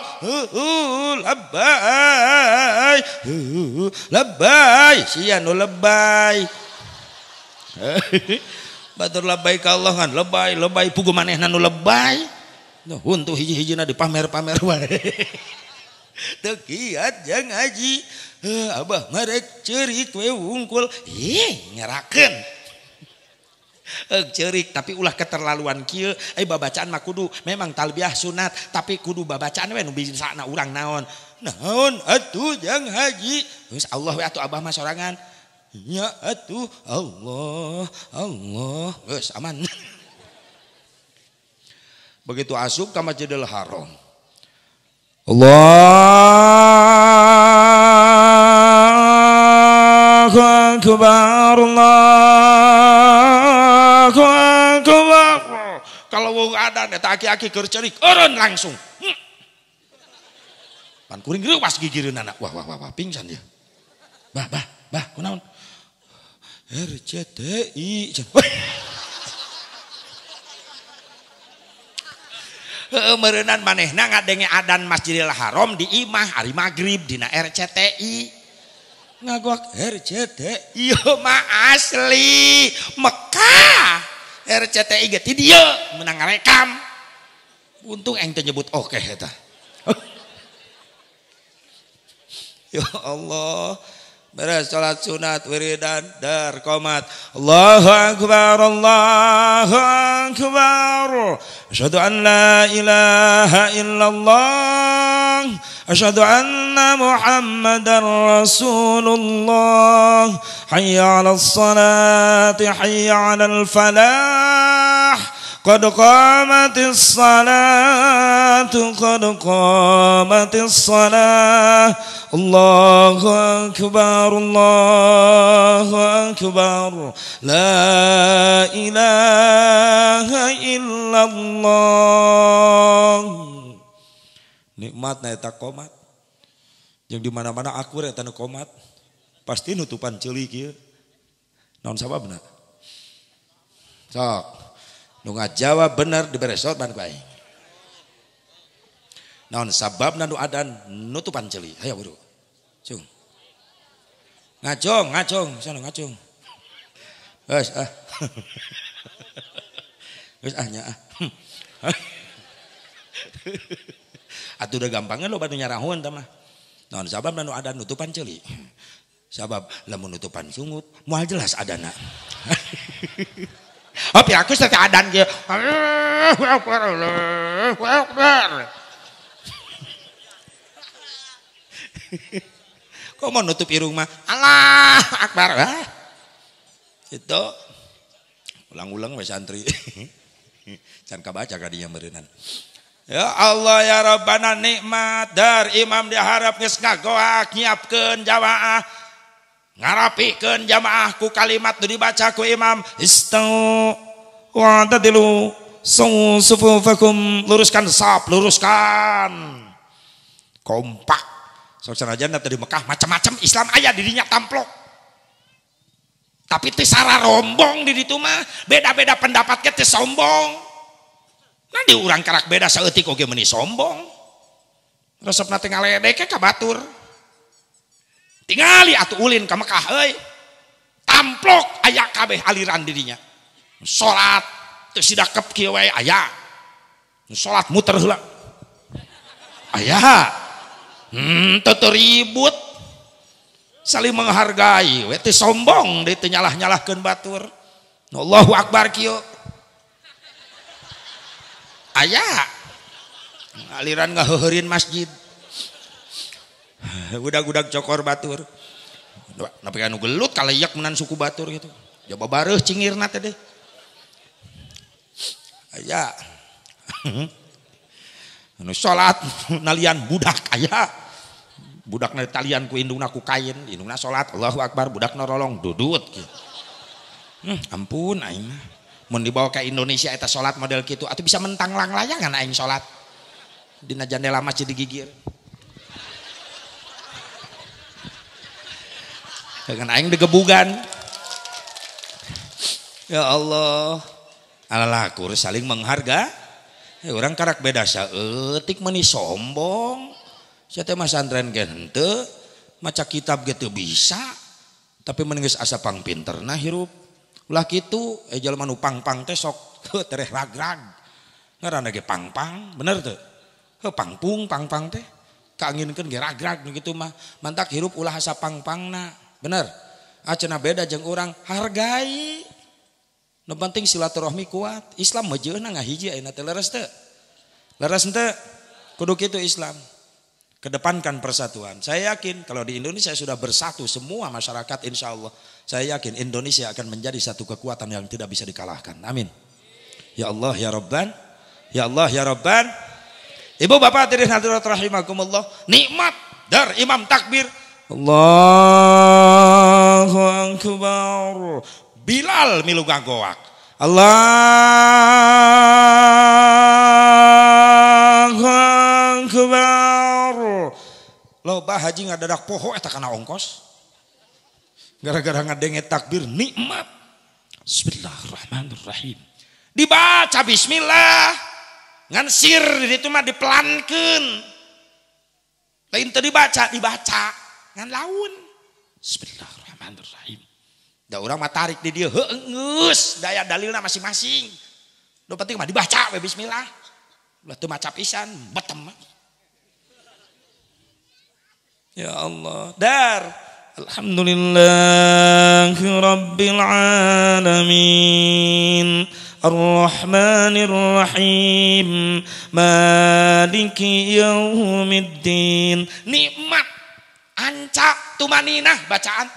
labbaik sia nu lebay batur labbaik Allah kan lebay pugu manehna nu lebay huntu hiji-hijina dipamer-pamer wae teu kiat jeung haji abah marek ceurik we wungkul nyerakeun cerik tapi ulah keterlaluan kieu babacaan mah kudu memang talbiyah sunat tapi kudu babacaan we nu bisana urang naon atuh jang haji geus Allah we atuh abah mah sorangan nya atuh Allah geus aman begitu asup ka Masjidil Haram Allahu akbar kalau wong adan eta aki-aki keur ceurik eureun langsung pan kuring reuwas gigireunana wah pingsan dia bah kunaon RCTI meureunnan manehna ngadenge adan Masjidil Haram di imah ari magrib dina RCTI ngagok RCTI ieu mah asli Mekah RCTI ge ti dieu menang ngarekam untung eng teu nyebut oke eta ya Allah beres salat sunat wiridan dar qomat Allahu akbar asyhadu an la ilaha illallah asyhadu anna muhammadar rasulullah hayya 'alas salati hayya 'alal falah qad qamatis salatu qad qamatis salah Allahu akbar la ilaha illallah nikmat na eta qomat jeung di mana-mana akur eta nu qomat pasti nutupan ceulik ieu naon sababna sok nu ngajawab bener dibere sorban ku aing naon sababna nu adan nutupan ceulik aya buru cung ngacung sana ngacung geus nya atuh udah gampangnya lo batu nyarahun tah mah naon sababna nu adan nutupan ceulik sabab lamun nutupan sungut moal jelas adana Oh piraku teh adan kieu. Allahu akbar, Allahu akbar. Kok mau nutup irung mah Allahu akbar. Itu ulang-ulang we santri. Can kabaca ka dinya meureunana. Ya Allah ya Rabbana nikmat dar imam diharap geus ngagoak nyiapkeun jamaah ngarapikeun jamaah ku kalimat nu dibaca ku imam istau wa tadilu sufufakum luruskan saf luruskan kompak sok sanajan tadi Mekah macam-macam Islam aya di dinya tamplok tapi teu sararombong di ditu mah beda-beda pendapat ge teu sombong. Nah di urang karak beda saeutik oge meuni sombong. Resepna teh ngaledek ka batur. Tingali atuh ulin ka Mekah euy. Tamplok aya kabeh aliran dirinya. Salat teu sidakep kieu wae aya. Salat muter heula. Aya. Teu ribut. Saling menghargai we teu sombong deui teu nyalah-nyalahkeun batur. Allahu akbar kieu. Aya aliran ngaheuheurin masjid budak-budak cokor batur tapi anu gelut kaleyak menan suku batur gitu coba bareuh cingirna teh deh aya anu salat nalian budak aya budakna talian ku indungna ku kain indungna salat Allahu akbar budakna rolong dudut gitu. Ampun aing mah mun dibawa ke Indonesia eta salat model kitu atuh bisa mentang lang layangan aing salat dina jendela masjid digigir dengan aing digebugan ya Allah alalakur saling mengharga urang karak beda saeutik meuni sombong sia teh mah santren ge henteu maca kitab ge teu bisa tapi mending geus asa pangpinterna hirup ulah kitu jalma nu pang-pang teh sok tereh ragrag ngaranna ge pang-pang bener teu heuh pangpung pang-pang teh kaanginkeun ge ragrag nu kitu mah mantak hirup ulah asa pang-pangna bener acenah beda jeung urang hargai nu penting silaturahmi kuat Islam mah jeunna ngahiji ayeuna teh leres teu kudu kitu Islam kedepankan persatuan. Saya yakin kalau di Indonesia sudah bersatu semua masyarakat insya Allah. Saya yakin Indonesia akan menjadi satu kekuatan yang tidak bisa dikalahkan. Amin. Ya Allah ya Rabban. Ya Allah ya Rabban. Ibu bapak hadirin hadirat rahimakumullah. Nikmat dar imam takbir. Allahu Akbar. Bilal milu gagoak. Allahu Akbar. Loba haji ngadadak poho eta kana ongkos. Gara-gara ngadenget takbir nikmat. Bismillahirrahmanirrahim. Dibaca bismillah. Ngan sir di ditu mah dipelankeun. Lain teu dibaca ngan laun. Bismillahirrahmanirrahim. Da urang mah tarik di dieu heuh geus daya dalilna masing-masing. Nu penting mah dibaca we bismillah. Ulah teu maca pisan betem mah. Ya Allah, dar. Alhamdulillahi rabbil alamin. Ar-Rahmanir Rahim. Maliki yaumiddin. Nikmat. Ancak tumaninah bacaan.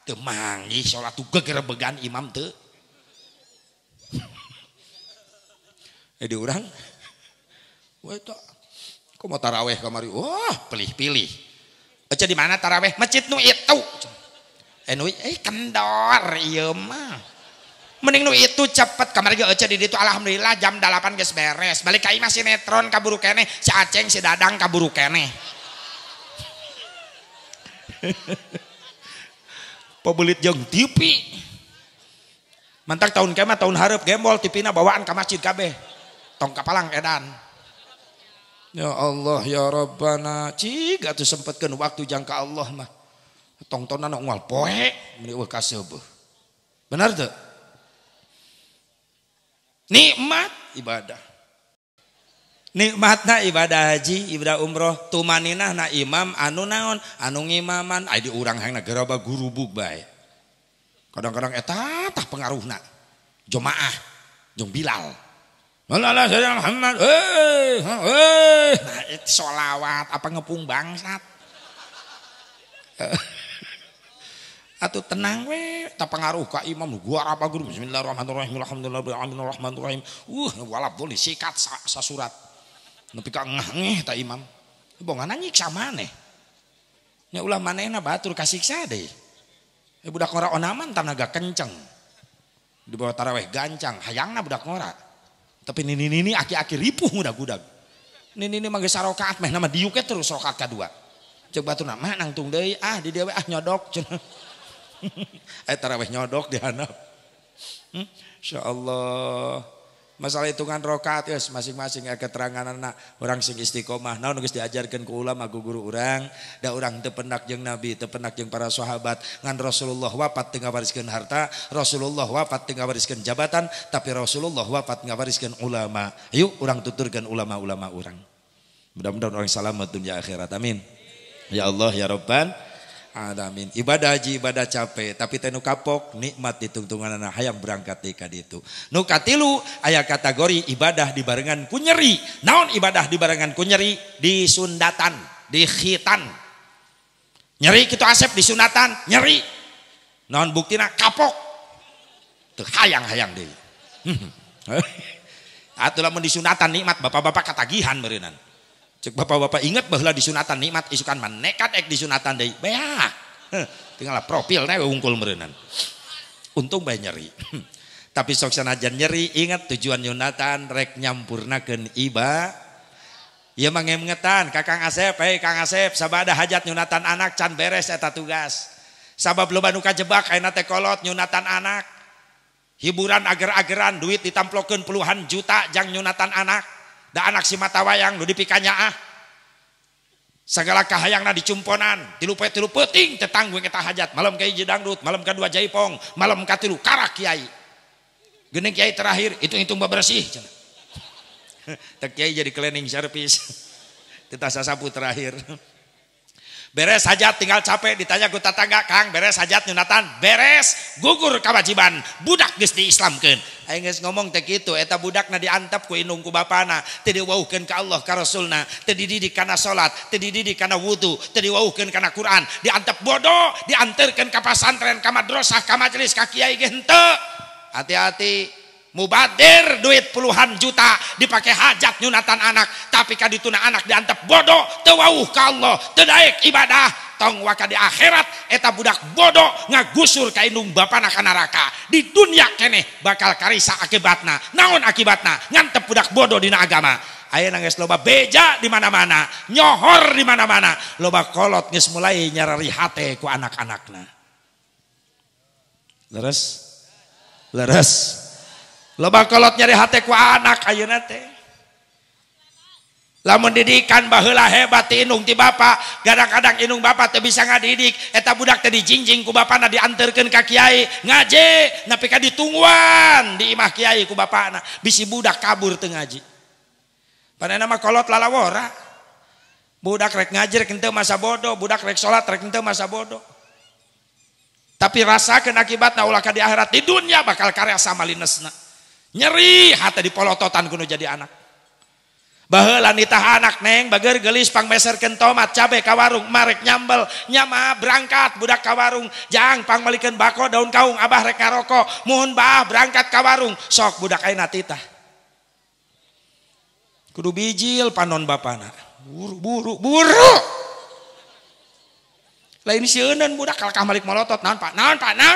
Teu manggih salat tu gegerebegan imam teu. Jadi urang wah itu kok mau taraweh kamari wah pilih-pilih aja di mana taraweh masjid nu itu kendor ieu mah mending nu itu cepet kamari ge aja di ditu alhamdulillah jam 8 geus beres balik ka imah sinetron kaburu keneh si Aceng si Dadang kaburu keneh pabulit jeung TV mantak tahun kemah tahun hareup gembol TV-na bawaan ka masjid kabeh tong kapalang edan. Ya Allah ya Rabbana cig atuh sempetkeun waktu jangka Allah mah tongtonan unggal poe meni eueuh kaseueuh benar teu nikmat ibadah nikmatna ibadah haji ibadah umroh tumaninah na imam anu naon anu ngimaman aya di urang hayangna geraba gurubug bae kadang-kadang eta tah pengaruhna jamaah jeung Bilal. Allah sayyidina Muhammad. Nah, itu sholawat apa ngepung bangsat. Atuh tenang we, tak pengaruh ka imam gua apa guru bismillahirrahmanirrahim alhamdulillahirrahmanirrahim. Walap boleh sikat sasurat. Nepi ka ngeh ta imam. Bongan nyiksa maneh. Nya ulah manehna batur kasiksa deui. Budak ngora onaman tanaga kenceng. Di bawah taraweh gancang, hayangna budak ngora. Tapi nini aki-aki ripuh budak-budak. Nini mah geus sarokaat meh nama diuk terus rakaat kadua. Cek baturna mah nangtung deui di dieu nyodok cenah. Taraweh nyodok di handap. Insyaallah. Masalah hitungan rakaat geus masing-masing keteranganna urang sing istiqomah naon geus diajarkeun ku ulama ku guru urang da urang teu pendak jeung nabi teu pendak jeung para sahabat ngan Rasulullah wafat teu ngawariskeun harta Rasulullah wafat teu ngawariskeun jabatan tapi Rasulullah wafat ngawariskeun ulama. Yuk urang tuturkeun ulama-ulama urang. Mudah-mudahan orang selamat dunia akhirat amin. Ya Allah ya Rabbal alamin. Ibadah haji ibadah capek tapi teh nu kapok nikmat ditungtunganna hayang berangkat deui ka ditu. Nu katilu aya kategori ibadah dibarengan ku nyeri. Naon ibadah dibarengan ku nyeri? Disundatan, dikhitan. Nyeri kitu asep disunatan, nyeri. Naon buktina kapok. Teu hayang-hayang deui. Atuh lamun disunatan nikmat bapak-bapak katagihan meureunnan. Cek bapak-bapak ingat bahwa disunatan nikmat isukan man nekat ek disunatan deui. Beah. Tinggal profil we wungkul meureunnan. Untung bae nyeri. Tapi sok sanajan nyeri ingat tujuan nyunatan rek nyampurnakeun iba. Ieu mah ngeungetan Kakang Asep, Kang Asep sabada hajat nyunatan anak can beres eta tugas. Sabab loba nu kajebak ayeuna teh kolot nyunatan anak. Hiburan ager-ageran duit ditamplokeun puluhan juta jang nyunatan anak. Da anak si mata wayang nu dipikanya segala kahayangna dicumponan tilu peuting tetanggung eta hajat malam ka hiji dangdut malam kadua jaipong malam katilu karak kiai geuning kiai terakhir hitung bebersih cenah teh kiai jadi cleaning service teu sasapu terakhir beres hajat tinggal capek ditanya ku tatangga Kang beres hajat nyunatan beres gugur kewajiban budak geus diislamkeun aing geus ngomong teh kitu eta budakna diantep ku indung ku bapana teu diwauhkeun ka Allah ka Rasulna teu dididik kana salat teu dididik kana wudu teu diwauhkeun kana Quran diantep bodoh dianterkeun ka pasantren ka madrasah ka majelis ka kiai ge henteu hati-hati mubadir duit puluhan juta dipakai hajat nyunatan anak tapi kadituna anak diantep bodoh teu wauh ka Allah teu daek ibadah tong waka di akhirat eta budak bodoh ngagusur ka indung bapana ka neraka di dunia keneh bakal karisa akibatna naon akibatna ngantep budak bodoh dina agama ayeuna geus loba beja di mana-mana nyohor di mana-mana loba kolot geus mulai nyarari hate ku anak-anakna leres loba kolot nyari hati ku anak ayeuna teh lamun didikan baheula hebat ti indung ti bapa kadang-kadang indung bapa teu bisa ngadidik eta budak teh dijingjing ku bapana dianterkeun ka kiai ngaji nepi ka ditungguan di imah kiai ku bapana bisi budak kabur teu ngaji panena mah kolot lalawora budak rek ngaji rek henteu masa bodoh budak rek salat rek henteu masa bodoh tapi rasakeun akibatna ulah ka di akhirat di dunia bakal karasa malinesna nyeri hati dipolototan kuno jadi anak baheula nitah anak neng bager gelis pangmeserkeun tomat cabe ka warung marek nyambel nyama berangkat budak ka warung jang pangmalikeun bako daun kaung abah rek ngarokok muhun bah berangkat ka warung sok budak ayeuna titah kudu bijil panon bapana buru lain sieuneun budak kalkah malik molotot naon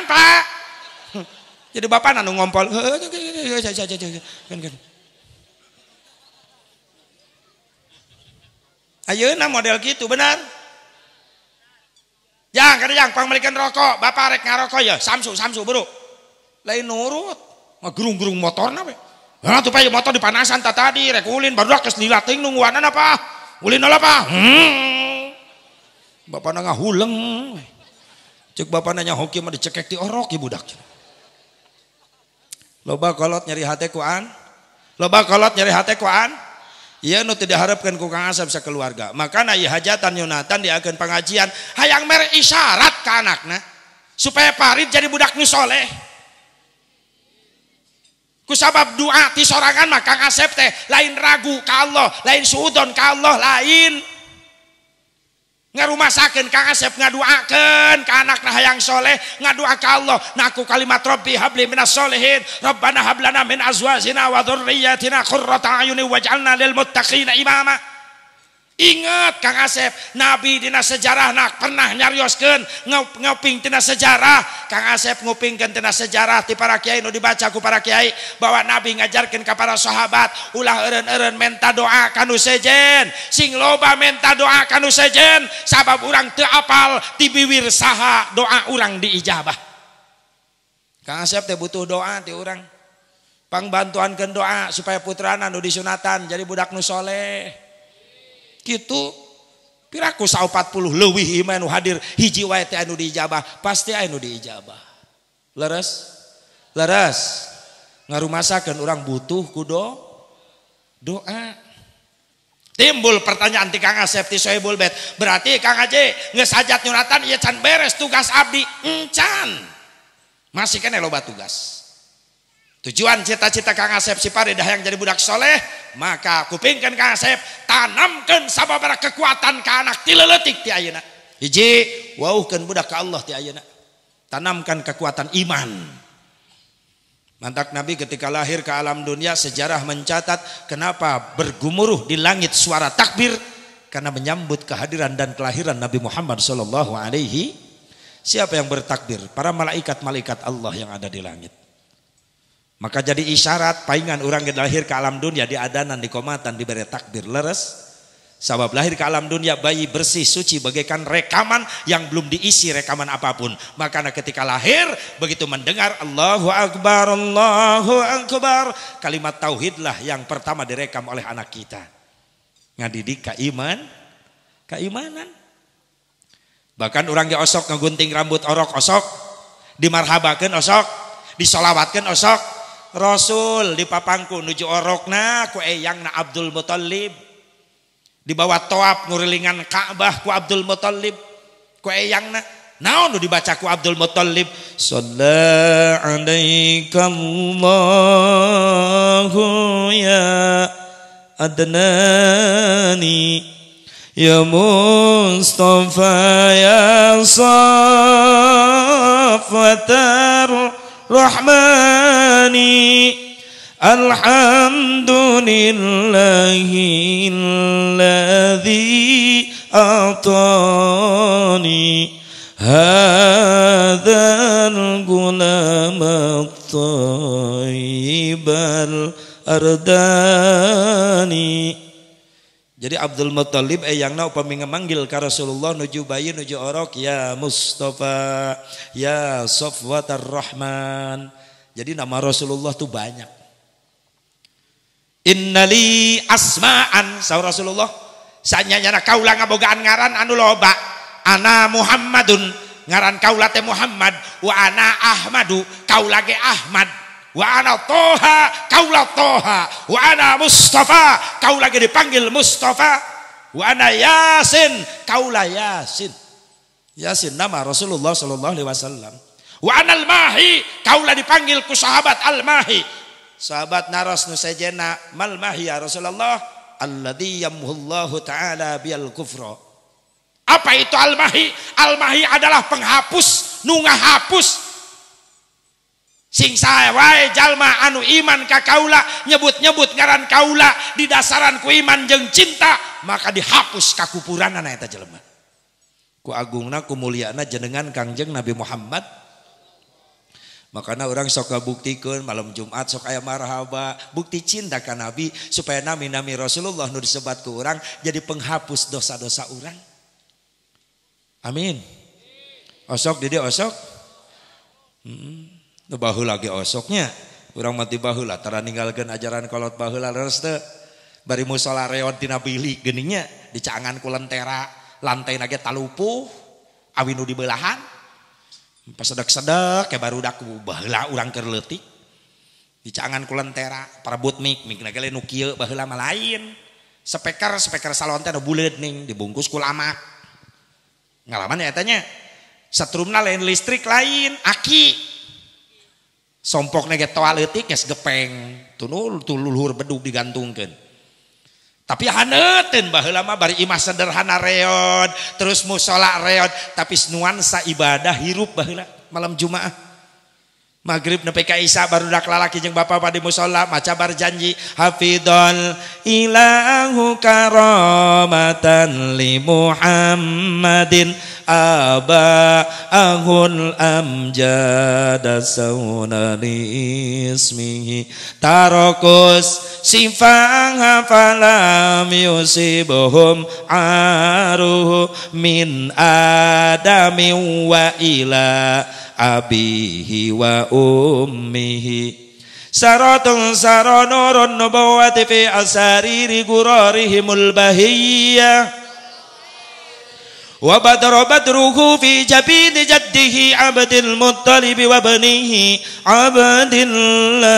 pak jadi bapak nanu ngompol ayeuna model gitu benar jang pangmalikan rokok bapak rek ngarokok ya samsu buru lain nurut gerung-gerung motorna we tuh payu motor dipanasan tadi rek ulin baru kes dilating nungguanan apa ulin apa bapak nangah huleng cek bapak nanya hoki mah dicekek di orok ya budak loba kolot nyari hate kuan ieu nu teu diharapkeun ku Kang Asep sakeluarga makana ieu hajatan nyunatan diakeun pengajian hayang mere isyarat ka anakna supaya parit jadi budak nu soleh Kusabab doa ti sorangan mah Kang Asep teh lain ragu ka Allah, lain suudon ka Allah, lain ngarumasakeun Kang Asep ngaduakeun ka anakna hayang soleh, ngadua ka Allah naku kalimat Rabbi habli minas solihin, Rabbana hablana min azwajina wa dzurriyyatina qurrata a'yuni waj'alna lil muttaqina imama. Ingat Kang Asep, Nabi dina sejarah nak pernah nyarioskeun ngoping tina sejarah. Kang Asep ngupingkeun tina sejarah ti para kiai nu dibaca ku para kiai bahwa Nabi ngajarkeun ka para sahabat ulah eureun-eureun menta doa kanu sejen. Sing loba menta doa kanu sejen sabab urang teu apal ti bibir saha doa urang diijabah. Kang Asep teh butuh doa ti urang. Pangbantuankeun doa supaya putrana nu disunatan jadi budak nu soleh. Gitu piraku 40 leuwih iman nu hadir hiji wae teh anu diijabah pasti anu diijabah. Leres ngarumasakeun urang butuh ku doa. Timbul pertanyaan ti Kang Asep ti Sohibul Bait, berarti Kang Haji geus hajat nyunatan ieu can beres tugas abdi? Encan, masih kene loba tugas. Tujuan cita-cita Kang Asep Sipari dah yang jadi budak soleh, maka kupingkan Kang Asep tanamkan sababaraha kekuatan ka anak ti leuletik ti ayeuna. Hiji, wauhkeun budak ka Allah ti ayeuna. Tanamkan kekuatan iman. Mantak Nabi ketika lahir ke alam dunia, sejarah mencatat kenapa bergumuruh di langit suara takbir, karena menyambut kehadiran dan kelahiran Nabi Muhammad sallallahu alaihi. Siapa yang bertakbir? Para malaikat-malaikat Allah yang ada di langit. Maka jadi isyarat paingan orang yang lahir ke alam dunia di adanan di komatan diberi takbir leres. Sabab lahir ke alam dunia bayi bersih suci bagaikan rekaman yang belum diisi rekaman apapun. Maka ketika lahir begitu mendengar Allahu Akbar, Allahu Akbar, kalimat tauhidlah yang pertama direkam oleh anak kita. Ngadidik keimanan. Bahkan orang yang osok ngegunting rambut orok osok, dimarhabakeun osok, disolawatkeun osok. Rasul dipapangku nuju orokna ku eyangna Abdul Muthalib, dibawa toab ngurilingan Ka'bah ku Abdul Muthalib ku eyangna. Naon nu dibaca ku Abdul Muthalib? Shalla alaika Allahu ya adnani ya Mustafa ya Safatar Rahmani alhamdulillahi alladhi atani hadzal gulam at-thayyibal ardani. Jadi Abdul Muthalib eyangna upami ngamanggil ka Rasulullah nuju bayi nuju orok ya Mustafa ya Safwatar Rahman. Jadi nama Rasulullah tuh banyak. Innali asma'an saur Rasulullah sanyana kaula ngabogaan ngaran anu loba. Ana Muhammadun ngaran kaula teh Muhammad, wa ana Ahmadu kaula ge Ahmad, wa ana Toha kaula Toha, wa ana Mustafa kaula ge dipanggil Mustafa, wa ana Yasin kaula Yasin. Yasin nama Rasulullah sallallahu alaihi wasallam. Wa ana Al-Mahi kaula dipanggil ku sahabat Al-Mahi. Sahabat naras nu sejenna mal mahi ya Rasulullah? Alladzi yamhullahu taala bil kufra. Apa itu Al-Mahi? Al-Mahi adalah penghapus, nu ngahapus. Sing sae wae jalma anu iman ka kaula, nyebut-nyebut ngaran kaula di dasaran ku iman jeung cinta, maka dihapus kakupuranana eta jelema. Ku agungna ku mulyana jenengan Kangjeng Nabi Muhammad. Makanya orang sok ngabuktikeun malam Jumat sok aya marhaba, bukti cinta ka Nabi supaya nami-nami Rasulullah nu disebat ku urang jadi penghapus dosa-dosa urang. Amin. Osok di dia osok. Nu baheula ge osoknya. Urang mati baheula tara ninggalkeun ajaran kolot baheula leres teu. Bari musala reon tina bilik geuningnya dicangan ku lentera, lantaina ge talupuh, awi nu dibelahan. Pas sedek-sedek kayak barudak baheula urang keur leutik. Dicangan ku lentera, parebut mik na ge nu kieu baheula mah lain. Speaker salon teh nu buleud ning dibungkus ku lamak. Ngalaman ya tanya, setrumna lain listrik lain, aki. Sompok nege toa leutik geus gepeng. Tuh luhur bedug digantungkeun. Tapi haneuten baheula mah bari imah sederhana reod, terus musola reod, tapi nuansa ibadah hirup baheula malam Jumaah. Maghrib nepi ka Isya barudak lalaki jeung bapa pada musola maca berjanji hafidhal ilahu karamatan li Muhammadin aba'ahul amjada saunani ismihi tarokus sifang falam yusibuhum aruhu min adami wa ila abihi wa ummihi saratun saranurun nubuwati fi asariri gurarihimul bahiyya wa badruhu fi jabini jaddihi abdil muttalib wa banihi abdillah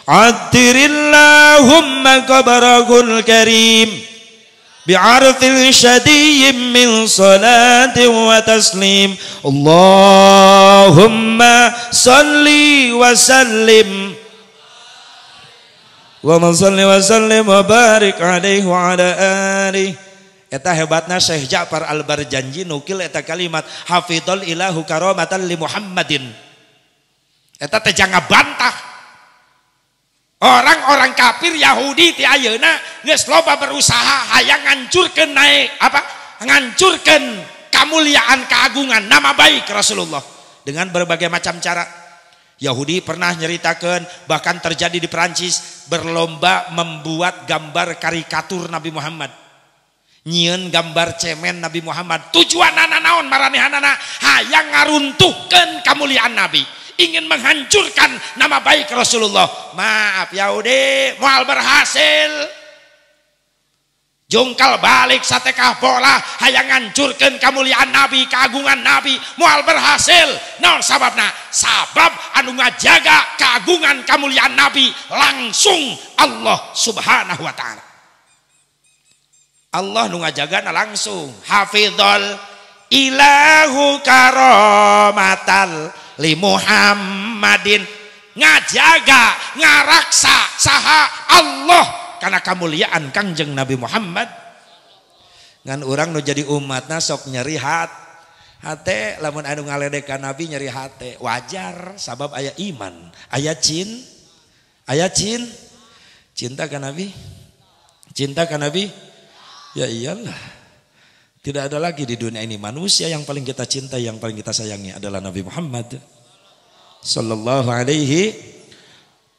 addirillahumma qabarahul karim بعرف شدي من صلاة وتسليم اللهم صل وسلم وبارك عليه وعلى آله. Eta hebatna Syekh Ja'far Al-Barjanji nukil eta kalimat hafidhal ilahu karamatan li Muhammadin. Eta teh jangan bantah. Orang-orang kafir Yahudi ti ayeuna geus loba berusaha hayang ngancurkeun naik apa? Ngancurkeun kemuliaan keagungan nama baik Rasulullah dengan berbagai macam cara. Yahudi pernah nyeritakeun bahkan terjadi di Perancis berlomba membuat gambar karikatur Nabi Muhammad. Nyieun gambar cemen Nabi Muhammad. Tujuanna naon maranehanana hayang ngaruntuhkeun kemuliaan Nabi. Ingin menghancurkan nama baik Rasulullah. Maaf Yahudi, moal berhasil. Jungkal balik satekah bola hayang ngancurkeun kemuliaan Nabi, keagungan Nabi, moal berhasil. Naon sababna? Sabab anu ngajaga keagungan kemuliaan Nabi langsung Allah Subhanahu wa taala. Allah nu ngajagana langsung. Hafidhal ilahu karomatal li Muhammadin, ngajaga ngaraksa saha Allah karena kemuliaan Kangjeng Nabi Muhammad. Ngan urang nu jadi umatna sok nyeri hate lamun anu ngaledekan Nabi nyeri hate wajar sabab aya iman, aya cinta ka Nabi, cinta ka Nabi. Ya iyalah. Tidak ada lagi di dunia ini manusia yang paling kita cintai, yang paling kita sayangi adalah Nabi Muhammad sallallahu alaihi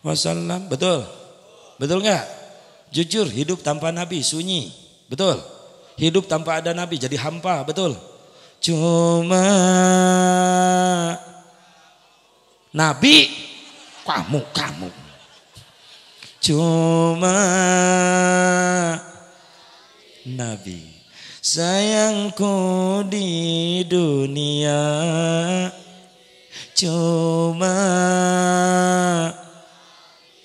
wasallam. Betul? Betul enggak? Jujur, hidup tanpa Nabi sunyi. Betul? Hidup tanpa ada Nabi jadi hampa. Betul? Cuma Nabi kamu. Cuma Nabi sayangku di dunia cuma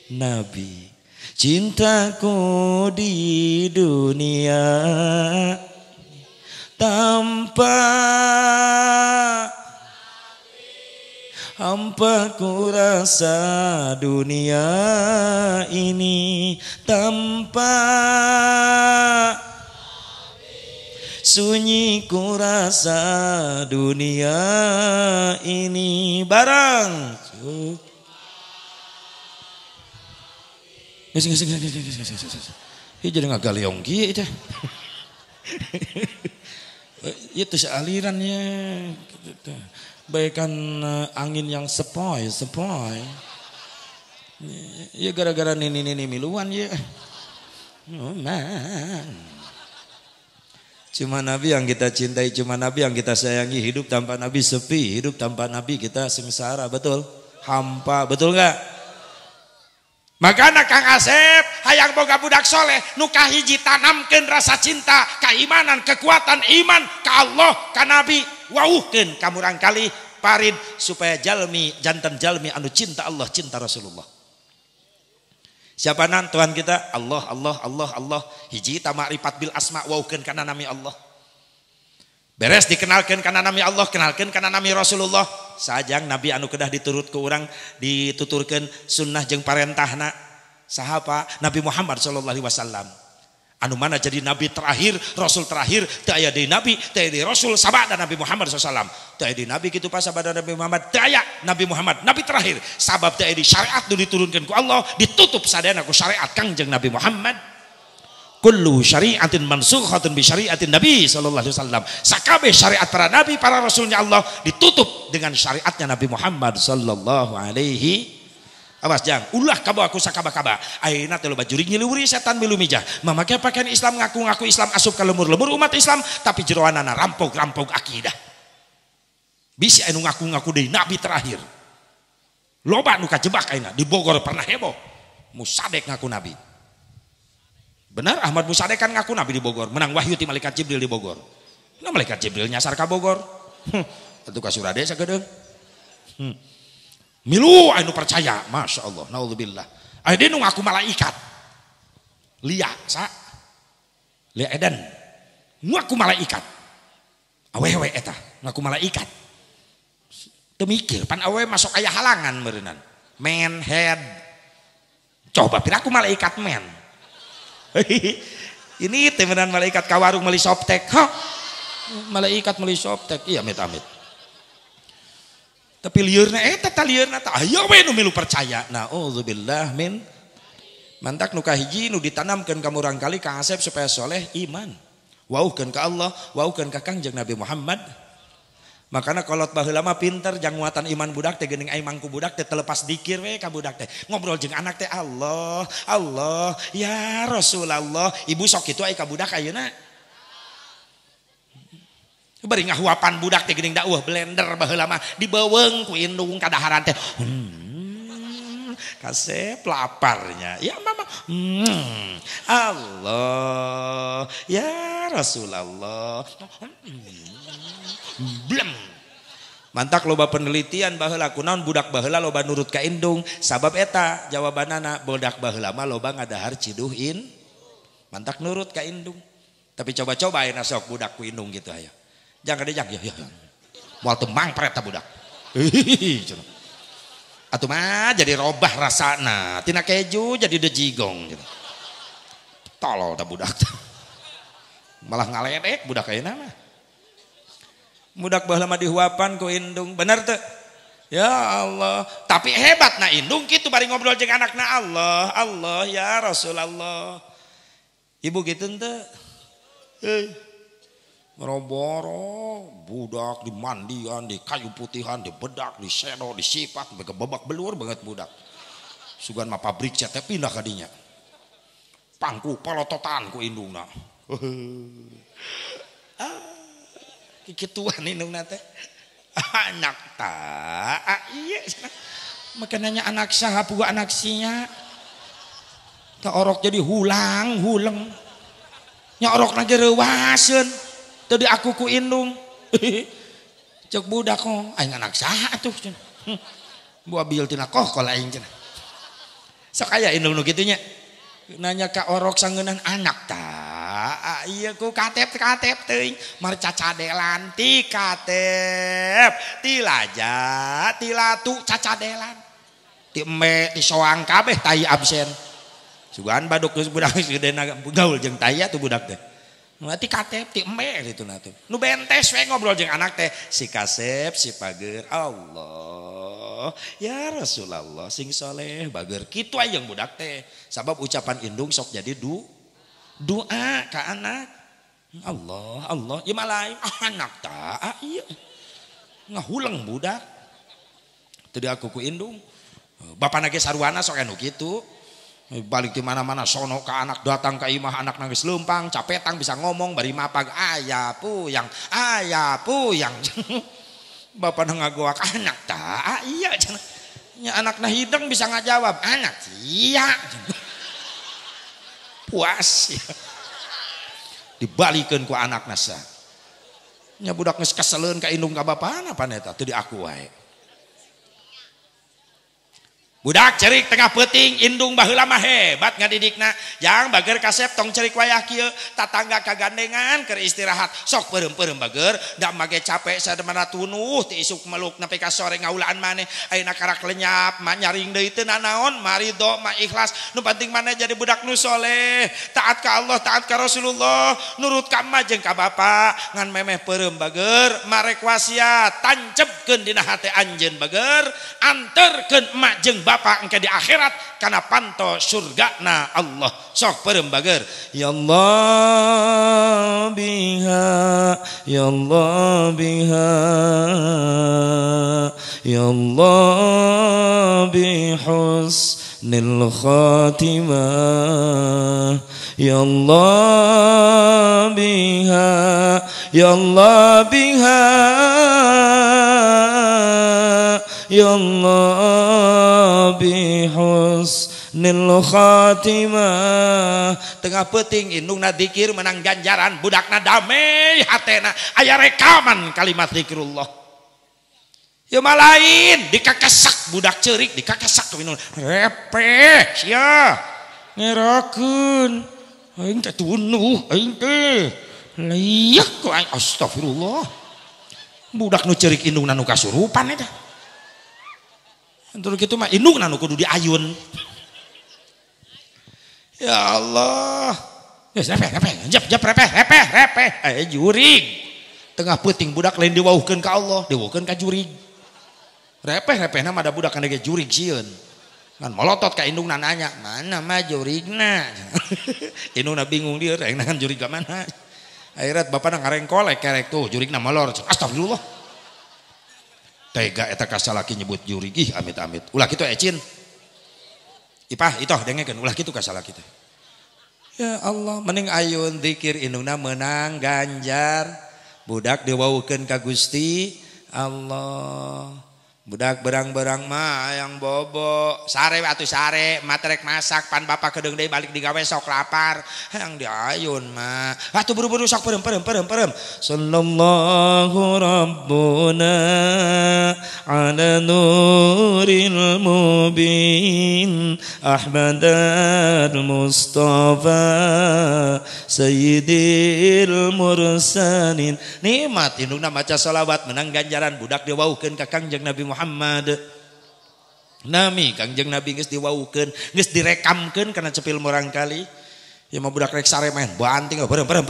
Nabi, cintaku di dunia tanpa hampa ku rasa dunia ini tanpa sunyi ku rasa dunia ini barang. Ini jadi ngagaliong kieu teh. Itu sealirannya. Bagaikan angin yang sepoi. Ya gara-gara nini miluan ya. Oh, man. Cuma Nabi yang kita cintai, cuma Nabi yang kita sayangi. Hidup tanpa Nabi sepi, hidup tanpa Nabi kita sengsara, betul? Hampa, betul enggak? Makanya Kang Asep hayang boga budak soleh nu kahiji tanamkeun rasa cinta, keimanan, kekuatan iman ka Allah, ka Nabi, wauhkeun ka murang kali parid supaya jantan jalmi anu cinta Allah, cinta Rasulullah. Siapa nan Tuhan kita? Allah. Hiji ta ma'rifat bil asma waukeun kana nami Allah. Beres dikenalkeun kana nami Allah, kenalkeun kana nami Rasulullah. sajang nabi anu kedah diturut ke urang dituturkeun sunnah jeung parentahna sahapa Nabi Muhammad sallallahu alaihi wasallam anu mana jadi nabi terakhir rasul terakhir teu aya deui nabi teu aya deui rasul sabada Nabi Muhammad sallallahu alaihi wasallam teu aya deui nabi kitu pas sabada Nabi Muhammad teu aya Nabi Muhammad nabi terakhir sabab teu aya deui syariat nu diturunkeun ku Allah ditutup sadayana ku syariat Kangjeng Nabi Muhammad kullu syari'atin mansukhatun bi syari'atin Nabi sallallahu alaihi wasallam sakabeh syariat para nabi para rasulnya Allah ditutup dengan syariatnya Nabi Muhammad sallallahu alaihi. Awas jang, ulah kabawa ku sakaba-kaba. Ayeuna teh loba juri ngiluwuri setan milu mijah. Mamake pakaian Islam ngaku-ngaku Islam asup ka lemur-lemur umat Islam tapi jeroanana rampog-rampog akidah. Bisi anu ngaku-ngaku deui nabi terakhir. Loba nu kajebak ayeuna di Bogor pernah heboh. Musadek ngaku nabi. Benar Ahmad Musadek kan ngaku nabi di Bogor, menang wahyu ti malaikat Jibril di Bogor. Nah malaikat Jibril nyasar ka Bogor. Atuh ka Surade sagedeung. Milu anu percaya, masya Allah, naudzubillah. Aya nu ngaku malaikat, Lia Eden, ngaku malaikat, awewe eta ngaku malaikat. Teu mikir, pan awewe masuk aya halangan meureunnan, man head. Coba piraku malaikat man. Ini temenan malaikat ka warung meuli soptek, malaikat meuli soptek, iya amit-amit. Tapi liurna eta tah liurna tah aya we nu milu percaya. Nauzubillah min mantak nu kahiji nu ditanamkeun ka murang kali Kang Asep supaya soleh iman. Wauhkeun ka Allah, wauhkeun ka Kangjeng Nabi Muhammad. Makana kolot baheula mah pinter jang nguatan iman budak teh geuning ai mangku budak teh telepas dikir we ka budak teh. Ngobrol jeung anak teh Allah, Allah, ya Rasulullah. Ibu sok kitu ai ka budak ayeuna. Bari ngahuapan budak teh geuning dakwah blender baheula mah dibeuweung ku indung kadaharan teh. Kasep laparnya. Ya mama. Allah, ya Rasulullah. Blem. Mantak loba penelitian baheula kunaon budak baheula loba nurut ka indung sabab eta jawabanana budak baheula mah loba ngadahar ciduhin. Mantak nurut ka indung. Tapi coba-coba ayeuna sok budak ku indung gitu aya. Jangan deh ya. Moal teu mangpret ta budak. Atuh mah jadi robah rasana, tina keju jadi dejigong gitu. Tolol ta budak. Malah ngaledek budak ayeuna mah. Budak baheula mah dihuapan ku indung, bener teu? Ya Allah, tapi hebat na indung kitu bari ngobrol jeung anakna Allah, Allah ya Rasulullah. Ibu gitu teu? Meroboro budak di mandian, di kayu putihan, di bedak, di sedo, di sipak, sampai ke babak belur banget budak. Sugan mah pabrik teh pindah kadinya. Pangku palototan ku indungna. Kikituan indungna teh. Anak tak, iya. Makananya anak saha puga anak sia. Tak orok jadi hulang. Nya orok lagi rewaseun. Tadi aku ku indung. Cek budak kok aing anak saha atuh cenah. Bu abil tina kokol aing cenah. Sok aya indung nu kitu nya. Nanya ka orok sangeunaan anak tah. Ieu ku katep teuing mar cacadelan ti katep, ti laja, ti latu cacadelan. Ti embe ti soang kabeh tai absen. Sugan baduk budak gedena gaul jeung tai atuh budak teh. Ti katep ti embe gitu na tuh. Nu bentes we ngobrol jeung anak teh si kasep si pager Allah ya Rasulullah sing soleh bager kitu aya jeung budak teh. Sabab ucapan indung sok jadi doa ka anak. Allah ya malain anak tah ieu. Ngahulang budak. Teu aku ku indung. Bapana ge sarwana sok anu kitu. Balik di mana-mana sono ke anak datang ke imah anak nangis lempang capetang bisa ngomong bari mapag ayah puyang bapak ngagoak anak tak iya nya anak nah hidang bisa ngajawab anak iya puas ya. Dibalikeun ku anak nasa nya budak geus keseleun ka indung ka bapana paneta teu diaku wae. Budak cerik tengah peting indung baheula mah hebat ngadidikna jang bager kasep tong cerik wayah kieu tatangga kagandengan keur istirahat sok peureum-peureum bager da mage capek sademana tunuh ti isuk meluk nepi ka sore ngaulaan maneh ayeuna karak lenyap mah nyaring deui teu nanaon marido mah ikhlas nu penting maneh jadi budak nu soleh taat ka Allah taat ka Rasulullah nurut ka emak jeung ka bapa ngan memeh peureum bager marek wasiat tancepkeun dina hate anjeun bager anterkeun emak jeung Bapak engke di akhirat karena panto surgana Allah sok peureum bager ya Allah biha ya Allah biha ya Allah bihusnil khatimah ya Allah biha ya Allah biha ya Allah bihusnil khatimah tengah peuting indungna dzikir menang ganjaran budakna damai hatena aya rekaman kalimat zikrullah ya mah lain dikakesak budak ceurik dikakesak ke minum repeh sia ngerakeun aing teh tunuh aing teh layak ku aing astagfirullah budak nu ceurik indungna nu kasurupan eta terus gitu mah indung nanu kudu diayun ya Allah repeh jurig tengah peuting budak lain diwauhkeun ka Allah diwauhkeun ka jurig repeh nama ada budak kana ge jurig sieun kan molotot ka indungna nanya mana mah jurigna indungna bingung dia rek nangan jurig ka mana akhirat bapana ngarengkolek kerek tuh jurigna molor astagfirullah tega eta kasalaki nyebut jurig ih amit-amit ulah kitu ecin ipah itoh dengekeun ulah kitu kasalaki teh ya Allah mending ayun zikir indungna menang ganjar budak diwaukeun ka Gusti Allah budak berang-berang mah yang bobo sare atuh sare matrek masak pan bapak kedeung deui balik digawe sok lapar yang diayun mah atuh buru-buru sok peureum sallallahu rabbuna ala nuril mubin ahmadal mustafa sayyidil mursalin nikmat indungna maca shalawat menang ganjaran budak diwauhkeun ka Kangjeng Nabi Muhammad nami Kangjeng Nabi geus diwauhkeun geus direkamkeun kana cepil murang kali ya mah budak rek sare main banting peureum